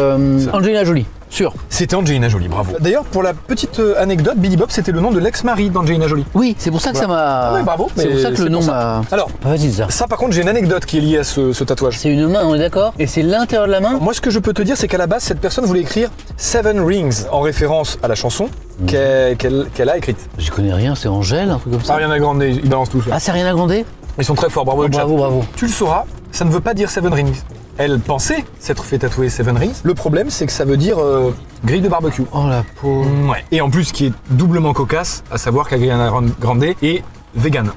D: Angelina Jolie, sûr.
C: C'était Angelina Jolie, bravo. D'ailleurs, pour la petite anecdote, Billy Bob, c'était le nom de l'ex-mari d'Angelina Jolie.
D: Oui, c'est pour ça que ça m'a.
C: Oui, bravo.
D: C'est pour ça que le nom m'a.
C: Alors,
D: Vas-y, ça.
C: ça par contre, j'ai une anecdote qui est liée à ce tatouage.
D: C'est une main, on est d'accord? Et c'est l'intérieur de la main?
C: Moi, ce que je peux te dire, c'est qu'à la base, cette personne voulait écrire Seven Rings en référence à la chanson qu'elle a écrite.
D: J'y connais rien, c'est Angèle, un truc comme ça.
C: Ariana Grande, ils balancent tout ça.
D: Ah, c'est Ariana Grande?
C: Ils sont très forts, bravo le chat.
D: Bravo.
C: Tu le sauras, ça ne veut pas dire Seven Rings. Elle pensait s'être fait tatouer Seven Rings. Le problème, c'est que ça veut dire grille de barbecue.
D: Oh la peau.
C: Ouais. Et en plus, ce qui est doublement cocasse, à savoir qu'Ariana Grande est vegan.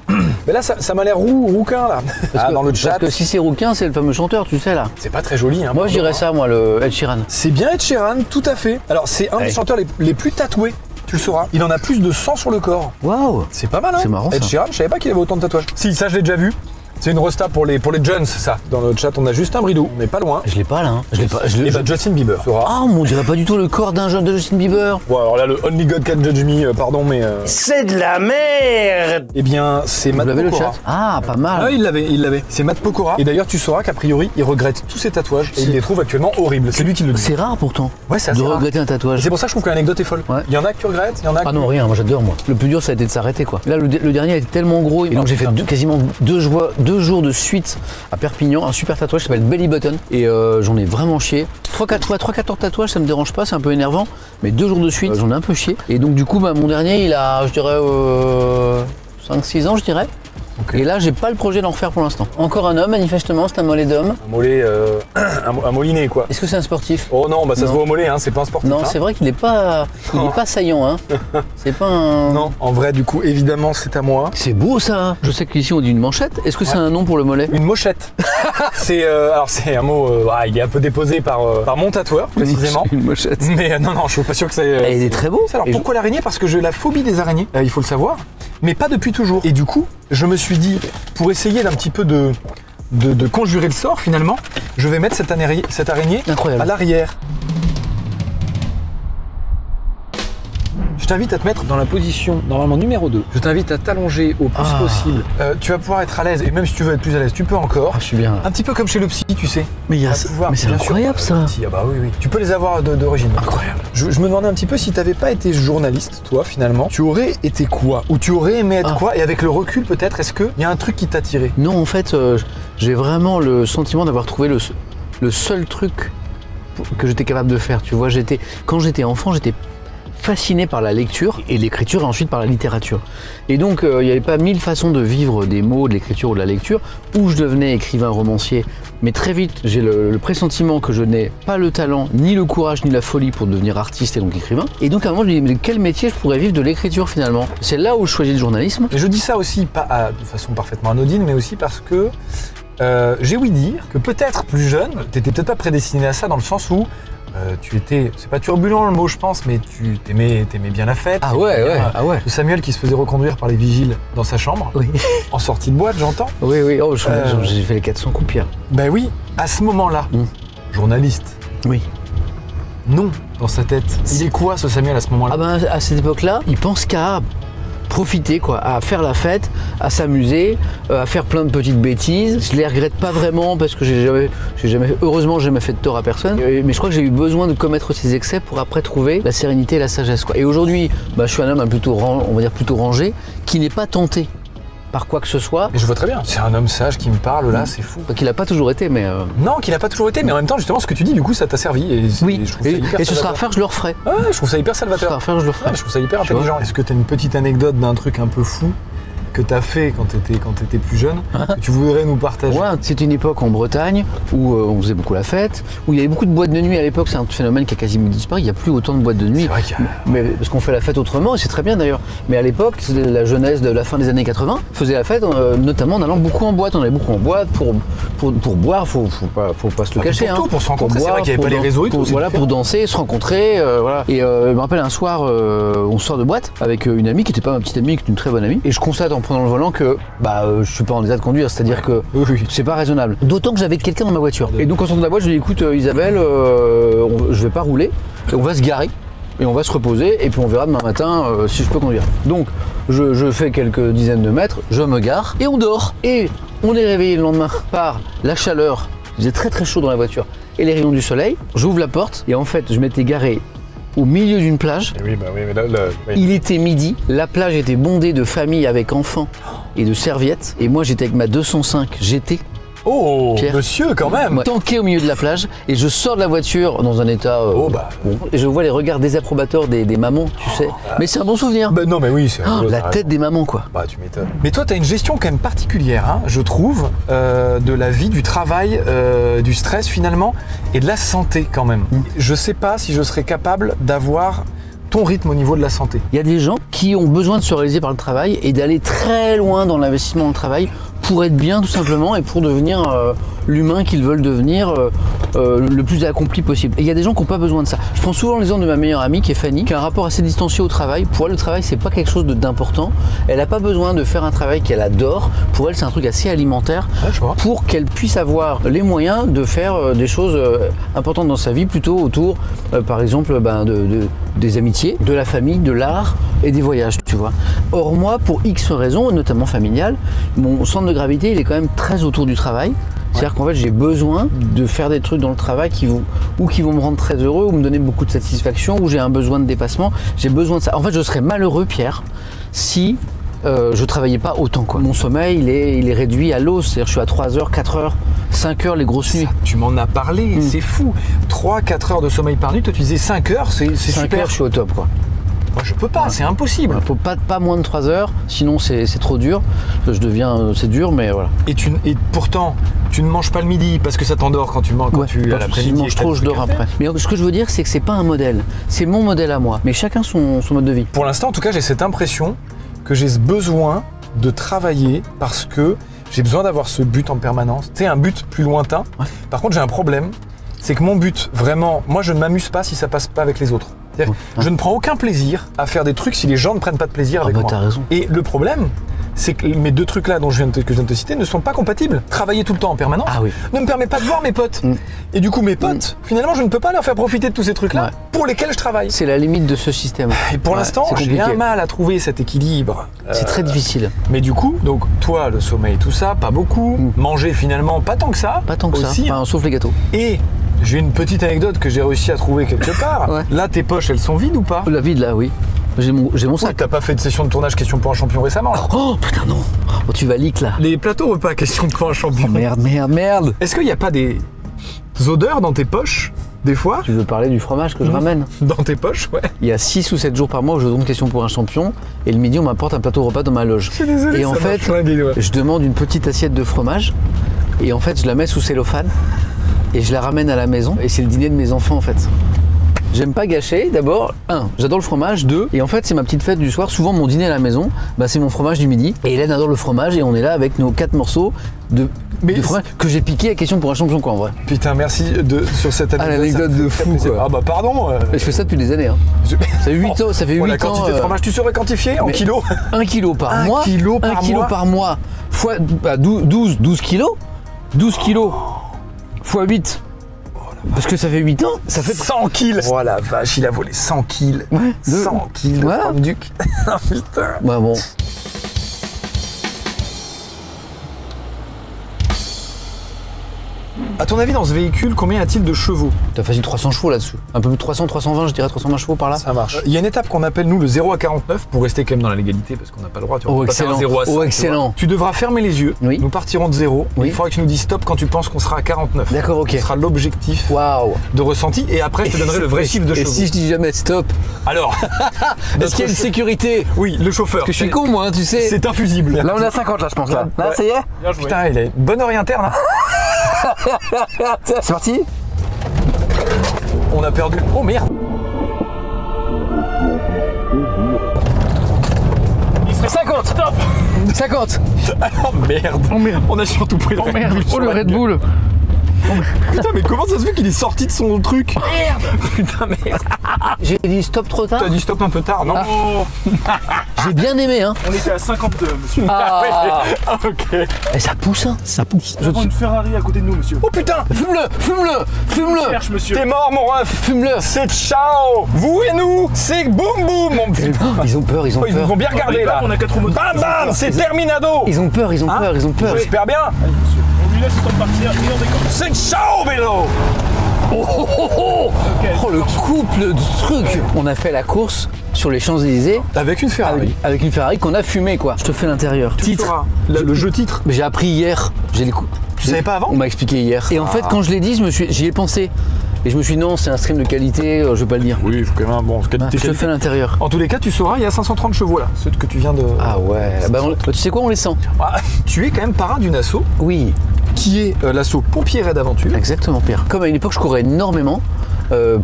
C: Mais là, ça m'a l'air rouquin, là. Dans le chat.
D: Parce que si c'est rouquin, c'est le fameux chanteur, tu sais, là.
C: C'est pas très joli, hein.
D: Moi, je dirais ça, moi, le Ed Sheeran.
C: C'est bien Ed Sheeran, tout à fait. Alors, c'est un des chanteurs les plus tatoués. Tu le sauras. Il en a plus de 100 sur le corps.
D: Waouh.
C: C'est pas mal, hein.
D: C'est marrant,
C: Ed
D: ça.
C: Sheeran, je savais pas qu'il avait autant de tatouages. Si, ça, je l'ai déjà vu. C'est une resta pour les jeunes, ça. Dans le chat, on a juste un bridou, mais pas loin.
D: Je l'ai pas, là. Hein. Je l'ai pas.
C: Et bah, Justin Bieber.
D: Ah, on dirait pas du tout le corps d'un jeune de Justin Bieber.
C: Bon, alors là, le Only God Can Judge Me, pardon, mais...
F: C'est de la merde.
C: Eh bien, c'est Matt
D: Vous l'avez le
C: Pokora.
D: chat? Ah, pas mal.
C: Ah, il l'avait. C'est Matt Pokora. Et d'ailleurs, tu sauras qu'a priori, il regrette tous ses tatouages et il les trouve actuellement horribles. C'est lui qui le dit.
D: C'est rare pourtant.
C: Ouais, c'est
D: de
C: assez rare.
D: regretter un tatouage.
C: C'est pour ça que je trouve que l'anecdote est folle.
D: Ouais.
C: Il y en a que tu regrettes, il y en a que...
D: Ah non, rien, moi j'adore moi. Le plus dur ça a été de s'arrêter quoi. Là le dernier a été tellement gros et donc j'ai fait quasiment deux jours de suite à Perpignan, un super tatouage qui s'appelle Belly Button et j'en ai vraiment chié. 3-4 tatouages ça me dérange pas, c'est un peu énervant, mais 2 jours de suite j'en ai un peu chié. Et donc du coup mon dernier il a je dirais 5-6 ans je dirais. Okay. Et là, j'ai pas le projet d'en refaire pour l'instant. Encore un homme, manifestement, c'est un mollet d'homme.
C: Un mollet, un moliné, quoi.
D: Est-ce que c'est un sportif?
C: Oh non, bah ça se voit au mollet, hein, c'est pas un sportif.
D: Non,
C: hein.
D: c'est vrai qu'il est pas saillant, hein. C'est pas un...
C: Non, en vrai, du coup, évidemment, c'est à moi.
D: C'est beau, ça. Je sais qu'ici, on dit une manchette. Est-ce que c'est un nom pour le mollet?
C: Une mochette. Alors, c'est un mot, il est un peu déposé par mon tatoueur, précisément.
D: Une mochette.
C: Mais non, je suis pas sûr que ça...
D: Il est très beau.
C: Alors, pourquoi l'araignée? Parce que j'ai la phobie des araignées, il faut le savoir. Mais pas depuis toujours. Et du coup, je me suis dit, pour essayer d'un petit peu de conjurer le sort, finalement, je vais mettre cette araignée
D: incroyable à
C: l'arrière. Je t'invite à te mettre dans la position normalement numéro 2. Je t'invite à t'allonger au plus possible. Tu vas pouvoir être à l'aise, et même si tu veux être plus à l'aise, tu peux encore.
D: Je suis bien.
C: Un petit peu comme chez le psy, tu sais.
D: Mais c'est incroyable ça.
C: Ah bah oui. Tu peux les avoir d'origine.
D: Incroyable.
C: Je me demandais un petit peu si t'avais pas été journaliste, toi, finalement. Tu aurais été quoi? Ou tu aurais aimé être quoi? Et avec le recul, peut-être, est-ce qu'il y a un truc qui t'a tiré?
D: Non, en fait, j'ai vraiment le sentiment d'avoir trouvé le seul truc que j'étais capable de faire. Tu vois, quand j'étais enfant, j'étais fasciné par la lecture et l'écriture et ensuite par la littérature. Et donc il n'y avait pas 1000 façons de vivre des mots, de l'écriture ou de la lecture où je devenais écrivain, romancier. Mais très vite, j'ai le pressentiment que je n'ai pas le talent, ni le courage, ni la folie pour devenir artiste et donc écrivain. Et donc à un moment, je me dis, mais quel métier je pourrais vivre de l'écriture finalement? C'est là où je choisis le journalisme.
C: Et je dis ça aussi, pas de façon parfaitement anodine, mais aussi parce que j'ai ouï dire que peut-être plus jeune, t'étais peut-être pas prédestiné à ça dans le sens où tu étais, c'est pas turbulent le mot je pense, mais tu t'aimais bien la fête.
D: Ah ouais.
C: Samuel qui se faisait reconduire par les vigiles dans sa chambre, en sortie de boîte j'entends.
D: Oui, oh, j'ai fait les 400 coups Pierre.
C: Ben oui, à ce moment-là, journaliste.
D: Oui.
C: Non, dans sa tête. Il est quoi ce Samuel à ce moment-là?
D: Ah ben à cette époque-là, il pense qu'à profiter quoi, à faire la fête, à s'amuser, à faire plein de petites bêtises. Je les regrette pas vraiment parce que heureusement j'ai jamais fait de tort à personne. Mais je crois que j'ai eu besoin de commettre ces excès pour après trouver la sérénité et la sagesse quoi. Et aujourd'hui, je suis un homme plutôt rangé, qui n'est pas tenté par quoi que ce soit.
C: Mais je vois très bien. C'est un homme sage qui me parle là, c'est fou.
D: Qu'il n'a pas toujours été, mais
C: non, qu'il n'a pas toujours été, mais en même temps, justement, ce que tu dis, du coup, ça t'a servi. Et
D: oui.
C: Et
D: ce sera à faire, je le referai.
C: Ah, je trouve ça hyper salvateur.
D: Ce sera à faire, je le referai.
C: Je trouve ça hyper intelligent. Est-ce que tu as une petite anecdote d'un truc un peu fou que tu as fait quand tu étais plus jeune, que tu voudrais nous partager?
D: Ouais, c'était une époque en Bretagne où on faisait beaucoup la fête, où il y avait beaucoup de boîtes de nuit à l'époque. C'est un phénomène qui a quasiment disparu. Il n'y a plus autant de boîtes de nuit.
C: C'est vrai qu'il y a...
D: Mais parce qu'on fait la fête autrement, et c'est très bien d'ailleurs. Mais à l'époque, la jeunesse de la fin des années 80 faisait la fête, notamment en allant beaucoup en boîte. On allait beaucoup en boîte pour boire, faut pas se le cacher.
C: Pour se rencontrer, c'est vrai qu'il n'y avait pas les réseaux et tout.
D: Voilà, pour danser, se rencontrer, voilà. Et je me rappelle un soir, on sort de boîte avec une amie qui n'était pas ma petite amie, qui était une très bonne amie. Et je constate en prenant le volant que je suis pas en état de conduire, c'est-à-dire que
C: Oui.
D: c'est pas raisonnable. D'autant que j'avais quelqu'un dans ma voiture. Et donc en sortant de la boîte, je lui ai dit écoute Isabelle, je vais pas rouler, et on va se garer. Et on va se reposer et puis on verra demain matin si je peux conduire. Donc je fais quelques dizaines de mètres, je me gare et on dort. Et on est réveillé le lendemain par la chaleur, il faisait très très chaud dans la voiture, et les rayons du soleil. J'ouvre la porte et en fait je m'étais garé au milieu d'une plage.
C: Oui, mais là, oui.
D: Il était midi, la plage était bondée de familles avec enfants et de serviettes. Et moi j'étais avec ma 205 GT.
C: Oh,
D: Pierre.
C: monsieur, quand même.
D: Tanké au milieu de la plage et je sors de la voiture dans un état bon, et je vois les regards désapprobateurs des mamans, tu sais. Mais c'est un bon souvenir.
C: Bah, non, mais oui, c'est
D: La tête des mamans, quoi.
C: Bah, tu m'étonnes. Mais toi, tu as une gestion quand même particulière, hein, je trouve, de la vie, du travail, du stress finalement, et de la santé quand même. Je sais pas si je serais capable d'avoir ton rythme au niveau de la santé.
D: Il y a des gens qui ont besoin de se réaliser par le travail et d'aller très loin dans l'investissement dans le travail pour être bien tout simplement et pour devenir l'humain qu'ils veulent devenir le plus accompli possible. Et il y a des gens qui n'ont pas besoin de ça. Je prends souvent l'exemple de ma meilleure amie qui est Fanny, qui a un rapport assez distancié au travail. Pour elle, le travail, c'est pas quelque chose d'important. Elle n'a pas besoin de faire un travail qu'elle adore. Pour elle, c'est un truc assez alimentaire pour qu'elle puisse avoir les moyens de faire des choses importantes dans sa vie, plutôt autour, par exemple, des amitiés, de la famille, de l'art et des voyages, tu vois. Or, moi, pour X raisons, notamment familiales, mon centre de gravité, il est quand même très autour du travail. C'est-à-dire qu'en fait, j'ai besoin de faire des trucs dans le travail qui vont me rendre très heureux, ou me donner beaucoup de satisfaction, ou j'ai un besoin de dépassement. J'ai besoin de ça. En fait, je serais malheureux, Pierre, si je travaillais pas autant, quoi. Mon sommeil, il est réduit à l'os. C'est-à-dire que je suis à 3 heures, 4 heures, 5 heures les grosses nuits.
C: Tu m'en as parlé, c'est fou. 3-4 heures de sommeil par nuit, toi tu disais 5 heures, c'est
D: 5
C: super.
D: heures, je suis au top, quoi.
C: Moi je peux pas, c'est impossible.
D: Il faut pas moins de 3 heures, sinon c'est trop dur. C'est dur, mais voilà.
C: Et pourtant, tu ne manges pas le midi parce que ça t'endort quand tu manges, quand tu à
D: si je mange trop, je dors après. Mais ce que je veux dire, c'est que c'est pas un modèle. C'est mon modèle à moi. Mais chacun son mode de vie.
C: Pour l'instant, en tout cas, j'ai cette impression que j'ai ce besoin de travailler parce que j'ai besoin d'avoir ce but en permanence. Tu sais, un but plus lointain.
D: Ouais.
C: Par contre, j'ai un problème, c'est que mon but, vraiment, moi je ne m'amuse pas si ça passe pas avec les autres. C'est-à-dire, je ne prends aucun plaisir à faire des trucs si les gens ne prennent pas de plaisir avec moi.
D: T'as raison.
C: Et le problème, c'est que mes deux trucs là que je viens de te citer ne sont pas compatibles. Travailler tout le temps en permanence ne me permet pas de voir mes potes. Et du coup, mes potes, finalement, je ne peux pas leur faire profiter de tous ces trucs là pour lesquels je travaille.
D: C'est la limite de ce système.
C: Et pour l'instant, j'ai un mal à trouver cet équilibre.
D: C'est très difficile.
C: Mais du coup, donc toi, le sommeil, tout ça, pas beaucoup. Manger finalement, pas tant que ça.
D: Pas tant que
C: aussi,
D: ça, enfin, sauf les gâteaux.
C: Et j'ai une petite anecdote que j'ai réussi à trouver quelque part. Là, tes poches, elles sont vides ou pas?
D: La vide là, oui. J'ai mon sac.
C: T'as pas fait de session de tournage question pour un champion récemment là?
D: Oh putain non. Oh, tu vas leak là.
C: Les plateaux repas question pour un champion.
D: Oh, merde.
C: Est-ce qu'il n'y a pas des odeurs dans tes poches des fois?
D: Tu veux parler du fromage que je ramène?
C: Dans tes poches, ouais.
D: Il y a 6 ou 7 jours par mois où je donne question pour un champion et le midi on m'apporte un plateau repas dans ma loge.
C: Je suis désolé,
D: et en fait, je demande une petite assiette de fromage et en fait je la mets sous cellophane et je la ramène à la maison et c'est le dîner de mes enfants en fait. J'aime pas gâcher, d'abord, 1, j'adore le fromage, 2, et en fait c'est ma petite fête du soir, souvent mon dîner à la maison, c'est mon fromage du midi, et Hélène adore le fromage, et on est là avec nos 4 morceaux de fromage que j'ai piqué à question pour un champion quoi en vrai.
C: Putain, merci sur cette anecdote.
D: L'anecdote de fou quoi.
C: Ah bah pardon.
D: Je fais ça depuis des années. Hein. Ça fait 8 ans, ça fait 8 ans.
C: La quantité de fromage, tu saurais quantifier en kilos?
D: 1 kilo par mois.
C: 1 kilo
D: par mois fois 12 kilos. 12 kilos fois 8. Parce que ça fait 8 ans, ça fait
C: 100 kills. Oh la vache, il a volé 100 kills. 100 kills de Franck Duc. Putain.
D: Ouais, bon.
C: À ton avis, dans ce véhicule, combien a-t-il de chevaux?
D: T'as facile 300 chevaux là-dessus. Un peu plus de 300, 320, je dirais 320 chevaux par là.
C: Ça marche. Il y a une étape qu'on appelle, nous, le 0 à 49, pour rester quand même dans la légalité, parce qu'on n'a pas le droit. Tu vois,
D: excellent.
C: 0 à 100,
D: excellent.
C: Tu devras fermer les yeux.
D: Oui.
C: Nous partirons de 0. Il faudra que tu nous dises stop quand tu penses qu'on sera à 49.
D: D'accord, ok.
C: Ce sera l'objectif de ressenti. Et après, je te donnerai le vrai chiffre de chevaux.
D: Et si je dis jamais stop?
C: Alors,
D: est-ce qu'il y a une sécurité?
C: Oui, le chauffeur.
D: Parce que je suis con, moi, hein, tu sais.
C: C'est infusible.
D: Là, on est à 50, là, je pense. Là, ça y est.
C: Bien joué. Putain, il a une bonne oreille interne. Hein.
D: C'est parti.
C: On a perdu. Oh merde.
D: Il serait 50. Stop. 50.
C: Oh merde.
D: Oh merde.
C: On a surtout pris le Red Bull.
D: Oh le Red Bull.
C: Putain, mais comment ça se fait qu'il est sorti de son truc? Merde. Putain, merde.
D: J'ai dit stop trop tard.
C: T'as dit stop un peu tard, non?
D: J'ai bien aimé, hein.
E: On était à 52, monsieur.
D: Ah,
C: Ok.
D: et ça pousse, hein. Ça pousse.
E: Nous avons une Ferrari à côté de nous, monsieur.
C: Oh putain.
D: Fume-le.
E: Cherche, monsieur.
C: T'es mort, mon ref.
D: Fume-le.
C: C'est ciao. Vous et nous, c'est boum boum, mon putain.
D: Ils ont peur, ils ont
C: Oh, ils nous
D: peur.
C: ont bien regardé là.
E: On a 4 motos.
C: Bam bam, c'est Terminado.
D: Ils ont peur, ils ont
C: Hein
D: peur, ils ont peur.
C: J'espère bien.
E: Allez, monsieur. On lui laisse le temps de partir et on décolle.
C: C'est ciao, vélo.
D: Oh, le couple de trucs. On a fait la course sur les Champs-Élysées
C: Avec une Ferrari.
D: avec une Ferrari qu'on a fumée, quoi. Je te fais l'intérieur. Titre.
C: Le jeu titre.
D: Mais j'ai appris hier.
C: Tu savais pas avant?
D: On m'a expliqué hier. Et en fait, quand je l'ai dit, j'y ai pensé. Et je me suis dit non, c'est un stream de qualité, je vais pas le dire.
C: Oui, il faut quand même un bon qualité.
D: Je te fais l'intérieur.
C: En tous les cas, tu sauras, il y a 530 chevaux là, ceux que tu viens de.
D: Ah ouais. Bah, tu sais quoi, on les sent.
C: Ah, tu es quand même parrain d'une asso
D: Oui,
C: qui est l'asso Pompiers Raid Aventure.
D: exactement, Pierre. Comme à une époque, je courais énormément.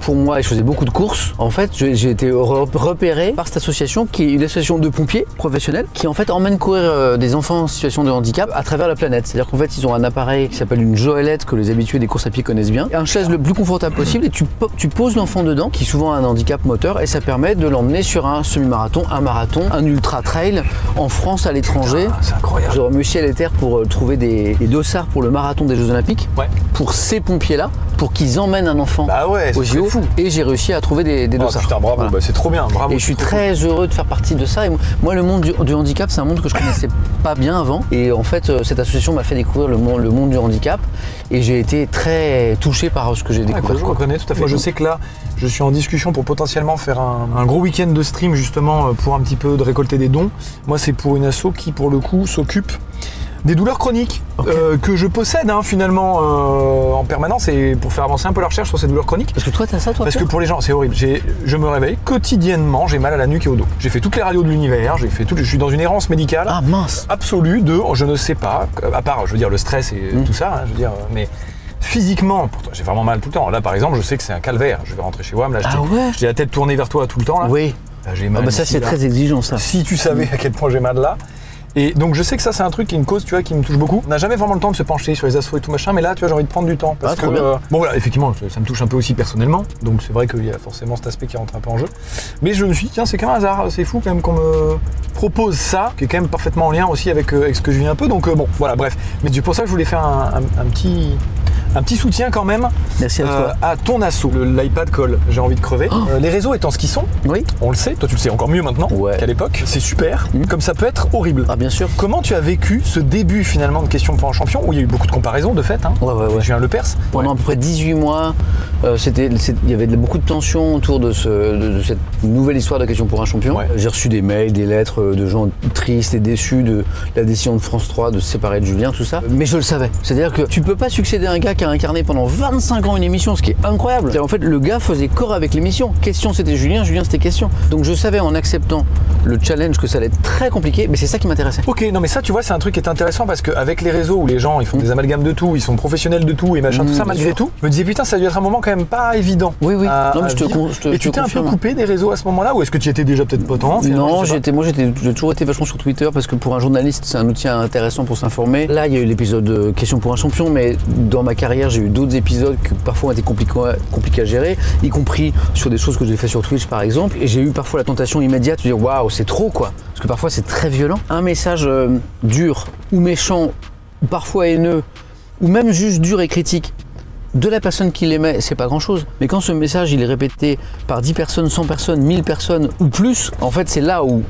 D: Pour moi, je faisais beaucoup de courses. En fait, j'ai été repéré par cette association qui est une association de pompiers professionnels qui en fait emmène courir des enfants en situation de handicap à travers la planète. C'est-à-dire qu'en fait, ils ont un appareil qui s'appelle une joëlette que les habitués des courses à pied connaissent bien. Un chaise le plus confortable possible et tu poses l'enfant dedans qui souvent a un handicap moteur et ça permet de l'emmener sur un semi-marathon, un marathon, un ultra trail en France, à l'étranger.
C: Ah, c'est incroyable.
D: J'ai remué ciel et terre pour trouver des dossards pour le marathon des Jeux Olympiques.
C: Ouais.
D: Pour ces pompiers-là, pour qu'ils emmènent un enfant
C: Bah ouais,
D: aux
C: c'est
D: JO.
C: fou.
D: Et j'ai réussi à trouver des
C: Oh,
D: dossards.
C: putain, bravo,
D: Voilà.
C: bah, c'est trop bien, bravo.
D: Et je suis très heureux de faire partie de ça. Et moi, le monde du handicap, c'est un monde que je connaissais pas bien avant. Et en fait, cette association m'a fait découvrir le monde du handicap. Et j'ai été très touché par ce que j'ai
C: Ah,
D: découvert.
C: écoute, je reconnais tout à fait. Moi, je sais que là, je suis en discussion pour potentiellement faire un gros week-end de stream justement pour un petit peu de récolter des dons. Moi, c'est pour une asso qui, pour le coup, s'occupe des douleurs chroniques que je possède finalement en permanence et pour faire avancer un peu la recherche sur ces douleurs chroniques.
D: Parce que toi, t'as ça, toi
C: Parce que
D: Pierre
C: pour les gens, c'est horrible. Je me réveille quotidiennement, j'ai mal à la nuque et au dos. J'ai fait toutes les radios de l'univers, je suis dans une errance médicale
D: Ah mince.
C: absolue de je ne sais pas, à part, je veux dire, le stress et tout ça, je veux dire, mais physiquement, pourtant, j'ai vraiment mal tout le temps. Là, par exemple, je sais que c'est un calvaire. Je vais rentrer chez WAM, là,
D: Ah ouais.
C: j'ai la tête tournée vers toi tout le temps, là.
D: Oui.
C: Là, j'ai
D: Ah
C: mal
D: bah ça,
C: ici,
D: c'est
C: là.
D: très exigeant, ça.
C: Si tu savais à quel point j'ai mal là. Et donc je sais que ça c'est un truc qui est une cause, tu vois, qui me touche beaucoup. On n'a jamais vraiment le temps de se pencher sur les assos et tout machin, mais là tu vois j'ai envie de prendre du temps parce
D: Ah, trop
C: que
D: bien.
C: bon voilà, effectivement ça me touche un peu aussi personnellement. Donc c'est vrai qu'il y a forcément cet aspect qui rentre un peu en jeu. Mais je me suis dit tiens, c'est quand même un hasard, c'est fou quand même qu'on me propose ça, qui est quand même parfaitement en lien aussi avec ce que je vis un peu. Donc bon, voilà, bref. Mais c'est pour ça que je voulais faire un petit soutien quand même
D: Merci à toi.
C: à ton asso. L'iPad colle, j'ai envie de crever. Les réseaux étant ce qu'ils sont,
D: Oui.
C: on le sait, toi tu le sais encore mieux maintenant
D: Ouais.
C: qu'à l'époque, c'est super, comme ça peut être horrible.
D: Ah bien sûr.
C: Comment tu as vécu ce début finalement de Questions pour un champion où il y a eu beaucoup de comparaisons de fait
D: Ouais.
C: Julien Lepers.
D: Pendant à peu près 18 mois, il y avait beaucoup de tensions autour de cette nouvelle histoire de Question pour un champion.
C: Ouais.
D: J'ai reçu des mails, des lettres de gens tristes et déçus de la décision de France 3 de se séparer de Julien, tout ça. Mais je le savais. C'est-à-dire que tu peux pas succéder à un gars qui a incarné pendant 25 ans une émission, ce qui est incroyable. C'est-à-dire, en fait, le gars faisait corps avec l'émission. Question c'était Julien, Julien c'était Question. Donc je savais en acceptant le challenge que ça allait être très compliqué, mais c'est ça qui m'intéressait.
C: Ok, non mais ça tu vois c'est un truc qui est intéressant parce qu'avec les réseaux où les gens ils font des amalgames de tout, ils sont professionnels de tout et machin, tout ça
D: bien
C: malgré
D: sûr.
C: tout, je me disais putain ça a dû être un moment quand même pas évident.
D: Oui. Non, mais
C: à
D: je te
C: vivre. Et tu t'es un peu
D: confirme.
C: coupé des réseaux à ce moment-là ou est-ce que tu y étais déjà peut-être pas tant finalement,
D: Non,
C: je sais pas.
D: j'ai toujours été vachement sur Twitter parce que pour un journaliste, c'est un outil intéressant pour s'informer. Là, il y a eu l'épisode Question pour un champion, mais dans ma carrière, j'ai eu d'autres épisodes qui parfois ont été compliqués à gérer, y compris sur des choses que j'ai fait sur Twitch par exemple. Et j'ai eu parfois la tentation immédiate de dire waouh, c'est trop quoi. Parce que parfois, c'est très violent. Un message dur ou méchant, ou parfois haineux, ou même juste dur et critique, de la personne qui l'émet, c'est pas grand chose. Mais quand ce message il est répété par 10 personnes, 100 personnes, 1000 personnes ou plus, en fait c'est là où.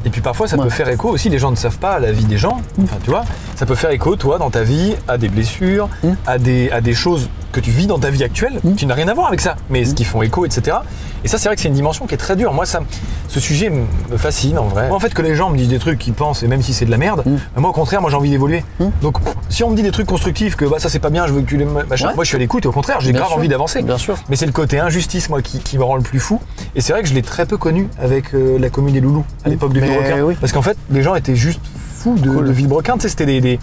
C: Et puis parfois ça
D: Ouais.
C: peut faire écho aussi, les gens ne savent pas à la vie des gens, enfin tu vois, ça peut faire écho toi dans ta vie à des blessures, à des choses que tu vis dans ta vie actuelle qui n'a rien à voir avec ça, mais ce qui font écho, etc. Et ça c'est vrai que c'est une dimension qui est très dure. Moi ce sujet me fascine en vrai. Moi, en fait que les gens me disent des trucs qu'ils pensent et même si c'est de la merde, moi au contraire moi j'ai envie d'évoluer. Donc si on me dit des trucs constructifs que bah ça c'est pas bien, je veux que tu les machin,
D: Ouais.
C: moi je suis à l'écoute et au contraire j'ai
D: Bien
C: grave
D: sûr.
C: envie d'avancer.
D: Bien sûr.
C: Mais c'est le côté injustice moi qui me rend le plus fou. Et c'est vrai que je l'ai très peu connu avec la commune des loulous à l'époque de
D: Mais
C: Vilebrequin.
D: oui.
C: Parce qu'en fait les gens étaient juste fous de Vilebrequin, tu sais c'était des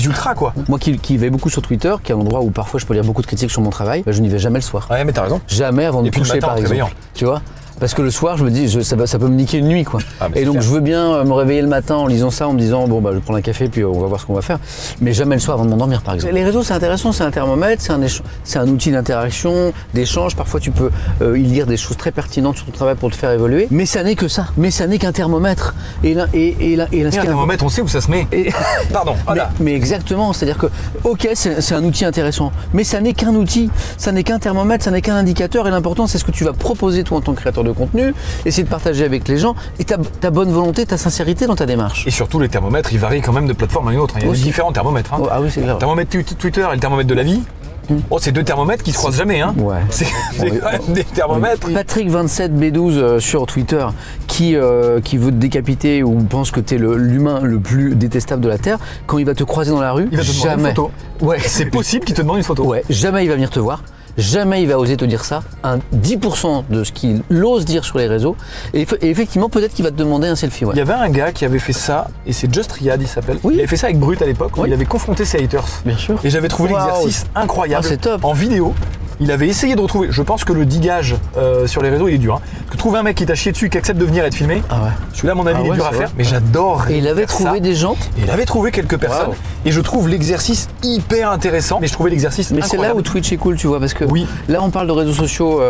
C: ultras quoi.
D: Moi qui vais beaucoup sur Twitter, qui est un endroit où parfois je peux lire beaucoup de critiques sur mon travail, je n'y vais jamais le soir.
C: Ouais mais t'as raison.
D: Jamais avant de
C: Et puis le
D: coucher
C: matin, en
D: par
C: te
D: exemple.
C: réveillant.
D: Tu vois. Parce que le soir, je me dis, ça peut me niquer une nuit, quoi.
C: Ah, mais
D: et
C: c'est
D: donc,
C: clair.
D: je veux bien me réveiller le matin en lisant ça, en me disant, bon, bah, je vais prendre un café, puis on va voir ce qu'on va faire. Mais jamais le soir avant de m'endormir, par exemple. Les réseaux, c'est intéressant, c'est un thermomètre, c'est un outil d'interaction, d'échange. Parfois, tu peux y lire des choses très pertinentes sur ton travail pour te faire évoluer. Mais ça n'est que ça. Mais ça n'est qu'un thermomètre. Et là,
C: Et un thermomètre, on sait où ça se met.
D: Et-
C: Pardon. Voilà.
D: Mais exactement, c'est-à-dire que, ok, c'est un outil intéressant, mais ça n'est qu'un outil, ça n'est qu'un thermomètre, ça n'est qu'un indicateur, et l'important c'est ce que tu vas proposer toi en tant que créateur de contenu, essayer de partager avec les gens, et ta bonne volonté, ta sincérité dans ta démarche.
C: Et surtout, les thermomètres, ils varient quand même de plateforme à une autre. Il y a
D: Aussi.
C: différents thermomètres. Hein.
D: Oh, ah oui, c'est
C: Le
D: clair.
C: thermomètre Twitter et le thermomètre de la vie. Oh, c'est deux thermomètres qui se croisent jamais. Hein.
D: Ouais.
C: C'est quand même des thermomètres.
D: Patrick27B12 sur Twitter qui veut te décapiter ou pense que t'es l'humain le plus détestable de la Terre, quand il va te croiser dans la rue,
C: Il va te demander
D: jamais.
C: une photo.
D: Ouais.
C: C'est possible qu'il te demande une photo.
D: Ouais, jamais il va venir te voir. Jamais il va oser te dire ça. Un 10% de ce qu'il ose dire sur les réseaux. Et effectivement, peut-être qu'il va te demander un selfie. Ouais.
C: Il y avait un gars qui avait fait ça, et c'est Just Riyad, il s'appelle.
D: Oui.
C: Il avait fait ça avec Brut à l'époque, où
D: Oui.
C: il avait confronté ses haters.
D: Bien sûr.
C: Et j'avais trouvé
D: Wow.
C: l'exercice incroyable.
D: Ah, c'est top.
C: En vidéo. Il avait essayé de retrouver. Je pense que le digage sur les réseaux, il est dur. Hein. Parce que trouver un mec qui t'a chié dessus, qui accepte de venir et de filmer,
D: Ah ouais.
C: celui-là, à mon avis,
D: Ah
C: il est
D: ouais,
C: dur à
D: c'est
C: faire.
D: vrai.
C: Mais j'adore.
D: Et il avait
C: faire
D: trouvé
C: ça.
D: des gens.
C: Et il avait trouvé quelques personnes.
D: Wow.
C: Et je trouve l'exercice hyper intéressant. Mais je trouvais l'exercice
D: Mais c'est là
C: incroyable.
D: où Twitch est cool, tu vois, parce que
C: Oui.
D: là on parle de réseaux sociaux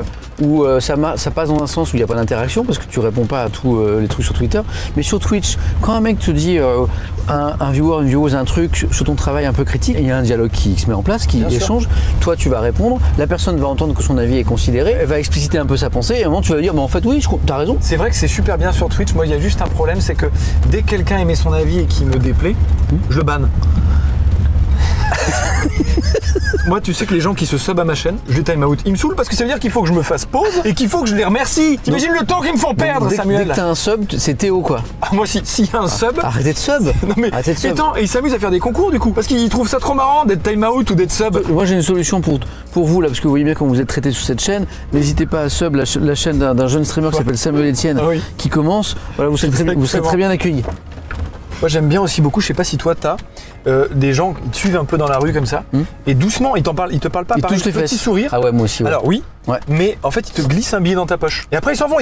D: où ça passe dans un sens où il n'y a pas d'interaction, parce que tu réponds pas à tous les trucs sur Twitter. Mais sur Twitch, quand un mec te dit, un viewer, une vieweuse, un truc sur ton travail un peu critique, il y a un dialogue qui se met en place, qui
C: Bien sûr.
D: échange. Toi, tu vas répondre, la personne va entendre que son avis est considéré, elle va expliciter un peu sa pensée, et à un moment tu vas dire, bah, en fait, oui, t'as raison.
C: C'est vrai que c'est super bien sur Twitch. Moi, il y a juste un problème, c'est que dès que quelqu'un émet son avis et qui me déplaît, je le banne. Moi, tu sais que les gens qui se sub à ma chaîne, je les time out. Ils me saoulent parce que ça veut dire qu'il faut que je me fasse pause et qu'il faut que je les remercie. T'imagines le temps qu'ils me font perdre,
D: Dès
C: Samuel?
D: que t'as un sub, c'est Théo, quoi.
C: Ah, moi, s'il y a un sub.
D: Arrêtez de sub.
C: Non mais
D: Arrêtez de sub.
C: attends, et ils s'amusent à faire des concours du coup parce qu'ils trouvent ça trop marrant d'être time out ou d'être sub.
D: Moi j'ai une solution pour vous là, parce que vous voyez bien comment vous êtes traité sur cette chaîne. N'hésitez pas à sub la chaîne d'un jeune streamer qui s'appelle Samuel Etienne,
C: Ah oui.
D: qui commence. Voilà, vous serez très bien accueillis.
C: Moi j'aime bien aussi beaucoup, je sais pas si toi t'as des gens qui te suivent un peu dans la rue comme ça et doucement ils te parlent pas
D: Ils
C: par un
D: touchent les
C: petit
D: fesses.
C: sourire.
D: Ah ouais, moi aussi. Ouais.
C: Alors oui,
D: Ouais.
C: mais en fait ils te glissent un billet dans ta poche et après ils s'en vont.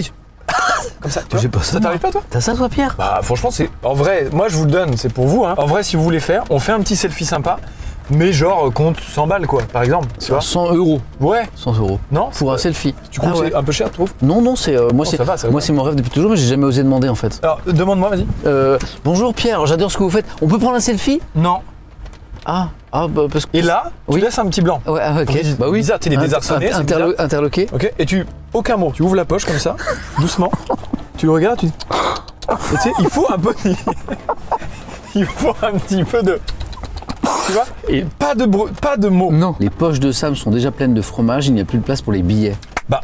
C: Comme ça, tu
D: J'ai
C: vois.
D: pas ça,
C: Ça t'arrive
D: moi.
C: pas toi?
D: T'as ça toi, Pierre?
C: Bah franchement c'est en vrai, moi je vous le donne, c'est pour vous hein. En vrai si vous voulez faire, on fait un petit selfie sympa. Mais genre compte 100 balles quoi, par exemple. Tu vois?
D: 100 €.
C: Ouais.
D: 100 €.
C: Non?
D: Pour un selfie.
C: Tu trouves
D: Ah
C: que
D: ouais.
C: c'est un peu cher, tu trouves?
D: Non, c'est moi,
C: ça va, ça va.
D: moi c'est mon rêve depuis toujours, mais j'ai jamais osé demander en fait.
C: Alors demande-moi, vas-y.
D: Bonjour Pierre, j'adore ce que vous faites. On peut prendre un selfie?
C: Non.
D: Ah, bah parce que.
C: Et là, tu
D: Oui.
C: laisses un petit blanc.
D: Ouais, ah, ok.
C: Bizarre,
D: Bah oui.
C: bizarre, t'es les désarçonnés, c'est bizarre.
D: Interloqué.
C: Ok, et aucun mot, tu ouvres la poche comme ça, doucement, tu le regardes, tu dis. Et tu sais, il faut un peu. Il faut un petit peu de. Tu vois? Et pas de mots.
D: Non. Les poches de Sam sont déjà pleines de fromage, il n'y a plus de place pour les billets.
C: Bah,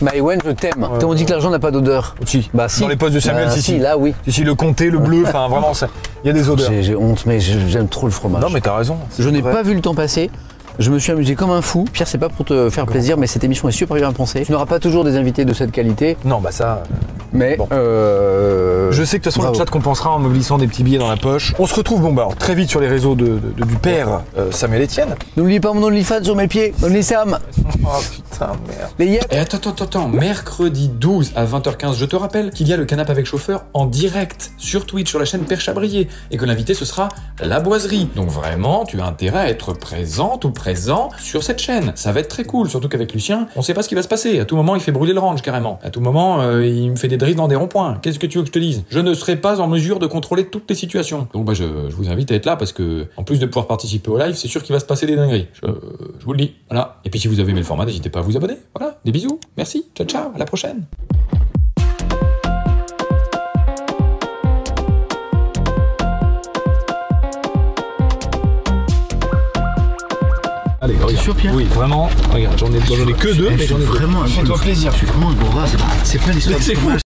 D: Maïwen, je t'aime. On dit que l'argent n'a pas d'odeur.
C: si.
D: Bah si.
C: Dans les poches de Samuel,
D: Bah,
C: si.
D: là oui.
C: Si, le comté, le bleu, enfin vraiment, il y a des odeurs.
D: J'ai honte, mais j'aime trop le fromage.
C: Non, mais t'as raison.
D: Je n'ai
C: vrai.
D: pas vu le temps passer. Je me suis amusé comme un fou. Pierre, c'est pas pour te faire plaisir, mais cette émission est super bien pensée. Tu n'auras pas toujours des invités de cette qualité,
C: Non, bah ça.
D: mais
C: Bon. Je sais que de toute façon,
D: bravo.
C: le chat compensera en me glissant des petits billets dans la poche. On se retrouve, bon, bah, alors, très vite sur les réseaux du père Samuel Etienne.
D: N'oublie pas mon OnlyFans sur mes pieds. Only Sam.
C: Oh putain, merde.
D: Les yep.
A: Et attends, mercredi 12 à 20h15, je te rappelle qu'il y a le canapé avec chauffeur en direct sur Twitch, sur la chaîne Père Chabrier, et que l'invité ce sera La Boiserie. Donc vraiment, tu as intérêt à être présente ou présent sur cette chaîne. Ça va être très cool, surtout qu'avec Lucien, on sait pas ce qui va se passer. À tout moment, il fait brûler le range carrément. À tout moment, il me fait des drills dans des ronds-points. Qu'est-ce que tu veux que je te dise? Je ne serai pas en mesure de contrôler toutes les situations. Donc bah je vous invite à être là parce que en plus de pouvoir participer au live, c'est sûr qu'il va se passer des dingueries. Je vous le dis. Voilà. Et puis si vous avez aimé le format, n'hésitez pas à vous abonner. Voilà. Des bisous. Merci. Ciao ciao. À la prochaine.
C: Allez, regarde.
D: sûr, Pierre?
C: Oui, vraiment. Regarde, j'en ai que deux, mais j'en ai deux.
D: Fais-toi plaisir. Je suis vraiment un gros rat. C'est plein d'histoires.
C: C'est fou.